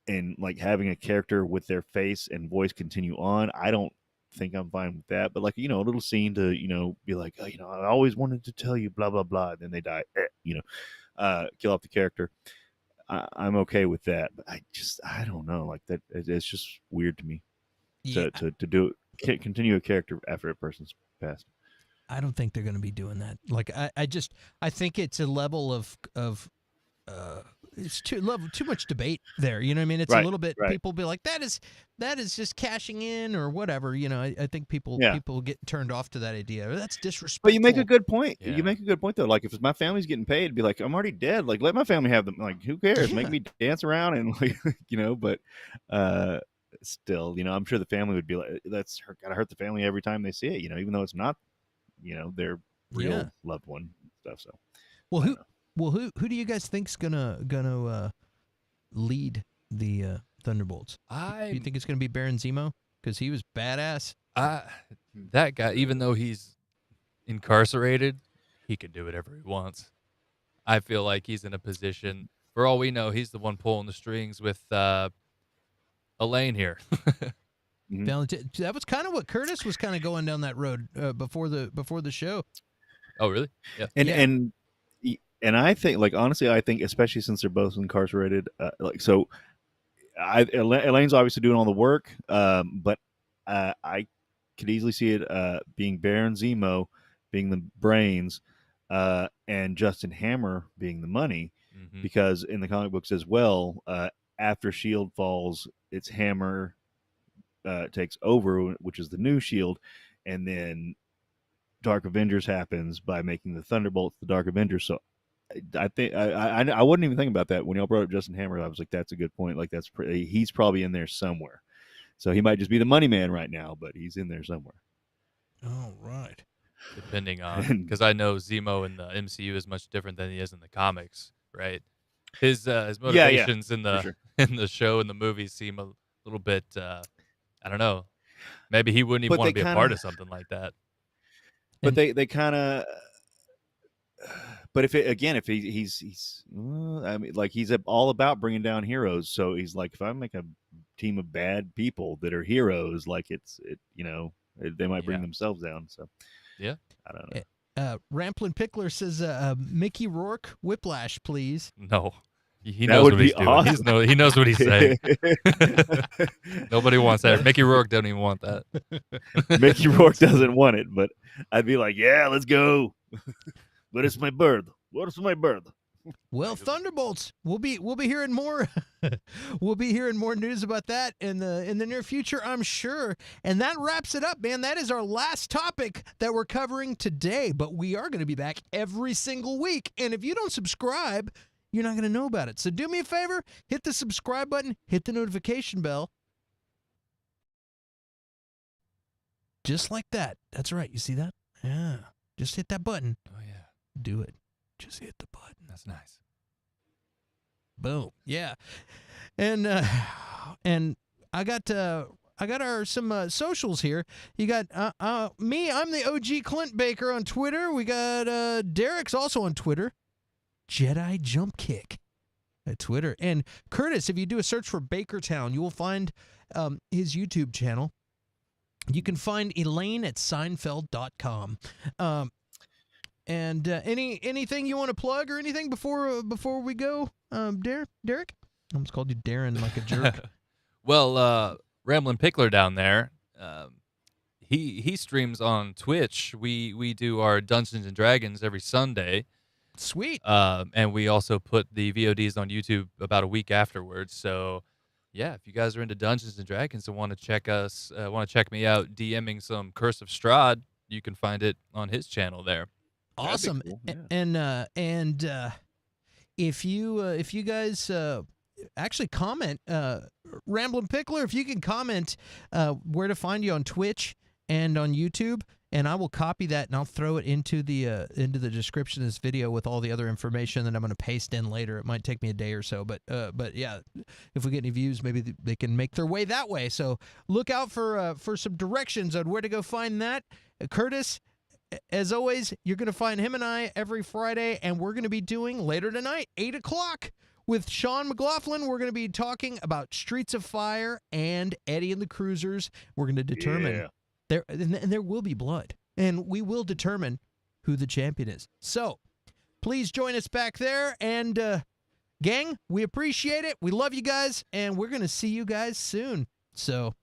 Speaker 4: and like having a character with their face and voice continue on, I don't think I'm fine with that. But like, a little scene to, be like, oh, I always wanted to tell you, blah, blah, blah. Then they die, kill off the character. I'm okay with that. But I don't know. Like that, it's just weird to me to do it, continue a character after a person's passed.
Speaker 2: I don't think they're going to be doing that. Like, I think it's a level of it's too much debate there. You know what I mean? It's a little bit. Right. People be like, that is just cashing in or whatever. I think people get turned off to that idea. That's disrespectful.
Speaker 4: But you make a good point. Yeah. You make a good point though. Like, if my family's getting paid, it'd be like, I'm already dead. Like, let my family have them. Like, who cares? Make me dance around and like, But still, I'm sure the family would be like, that's gotta hurt the family every time they see it. Even though it's not, their real loved one stuff. So,
Speaker 2: who do you guys think's gonna lead the Thunderbolts? Do you think it's gonna be Baron Zemo? Because he was badass.
Speaker 3: That guy, even though he's incarcerated, he can do whatever he wants. I feel like he's in a position, for all we know, he's the one pulling the strings with Elaine here.
Speaker 2: That was kind of what Curtis was kind of going down that road before the show.
Speaker 3: Oh, really? Yeah.
Speaker 4: And I think, like, honestly, I think especially since they're both incarcerated, Elaine's obviously doing all the work, but I could easily see it being Baron Zemo being the brains, and Justin Hammer being the money, because in the comic books as well, after S.H.I.E.L.D. falls, it's Hammer takes over, which is the new S.H.I.E.L.D., and then Dark Avengers happens by making the Thunderbolts the Dark Avengers. So I think I wouldn't even think about that when y'all brought up Justin Hammer. I was like, that's a good point. Like, he's probably in there somewhere. So he might just be the money man right now, but he's in there somewhere.
Speaker 2: All right.
Speaker 3: Depending on, because I know Zemo in the MCU is much different than he is in the comics, right? His motivations in the in the show and the movies seem a little bit. I don't know. Maybe he wouldn't even want to be a part of something like that.
Speaker 4: But they kind of But if he's I mean, like he's all about bringing down heroes. So he's like, if I make a team of bad people that are heroes, like they might bring themselves down. So
Speaker 3: Yeah.
Speaker 4: I don't know.
Speaker 2: Ramplin Pickler says, Mickey Rourke, Whiplash, please.
Speaker 3: No. He
Speaker 4: That
Speaker 3: knows
Speaker 4: would
Speaker 3: what
Speaker 4: be
Speaker 3: he's doing.
Speaker 4: awesome.
Speaker 3: He knows what he's saying. Nobody wants that. Mickey Rourke doesn't even want that.
Speaker 4: Mickey Rourke doesn't want it, but I'd be like, yeah, let's go. But it's my bird. What's my bird?
Speaker 2: Well, Thunderbolts. We'll be hearing more. We'll be hearing more news about that in the near future, I'm sure. And that wraps it up, man. That is our last topic that we're covering today. But we are going to be back every single week. And if you don't subscribe, you're not going to know about it. So do me a favor, hit the subscribe button, hit the notification bell. Just like that. That's right. You see that? Yeah. Just hit that button.
Speaker 3: Oh, yeah.
Speaker 2: Do it. Just hit the button.
Speaker 3: That's nice.
Speaker 2: Boom. Yeah. And I got our some socials here. You got me. I'm the OG Clint Baker on Twitter. We got Derek's also on Twitter. Jedi Jump Kick at Twitter. And Curtis, if you do a search for Bakertown, you will find his YouTube channel. You can find Elaine at Seinfeld.com. And anything you want to plug or anything before we go, Derek? I almost called you Darren like a jerk.
Speaker 3: Well, Ramblin' Pickler down there, he streams on Twitch. We do our Dungeons and Dragons every Sunday.
Speaker 2: Sweet.
Speaker 3: And we also put the VODs on YouTube about a week afterwards. So, yeah, if you guys are into Dungeons and Dragons and want to check me out, DMing some Curse of Strahd, you can find it on his channel there.
Speaker 2: Awesome.
Speaker 4: Cool. Yeah.
Speaker 2: And if you guys actually comment, Ramblin' Pickler, if you can comment where to find you on Twitch and on YouTube, and I will copy that and I'll throw it into the description of this video with all the other information that I'm going to paste in later. It might take me a day or so, but yeah, if we get any views, maybe they can make their way that way. So look out for some directions on where to go find that. Curtis, as always, you're going to find him and I every Friday, and we're going to be doing later tonight, 8 o'clock, with Sean McLaughlin. We're going to be talking about Streets of Fire and Eddie and the Cruisers. We're going to determine there will be blood, and we will determine who the champion is. So please join us back there, and gang, we appreciate it. We love you guys, and we're going to see you guys soon. So.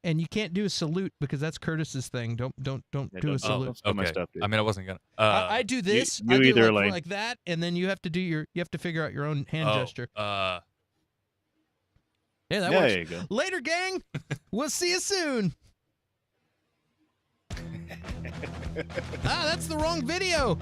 Speaker 2: And you can't do a salute because that's Curtis's thing. Don't do a salute.
Speaker 4: Don't steal my stuff, dude.
Speaker 3: I mean, I wasn't gonna.
Speaker 2: I do this.
Speaker 4: you
Speaker 2: I do
Speaker 4: either
Speaker 2: like that, and then you have to do you have to figure out your own hand gesture.
Speaker 3: Yeah,
Speaker 2: Yeah, that works.
Speaker 4: There you go.
Speaker 2: Later, gang. We'll see you soon. That's the wrong video.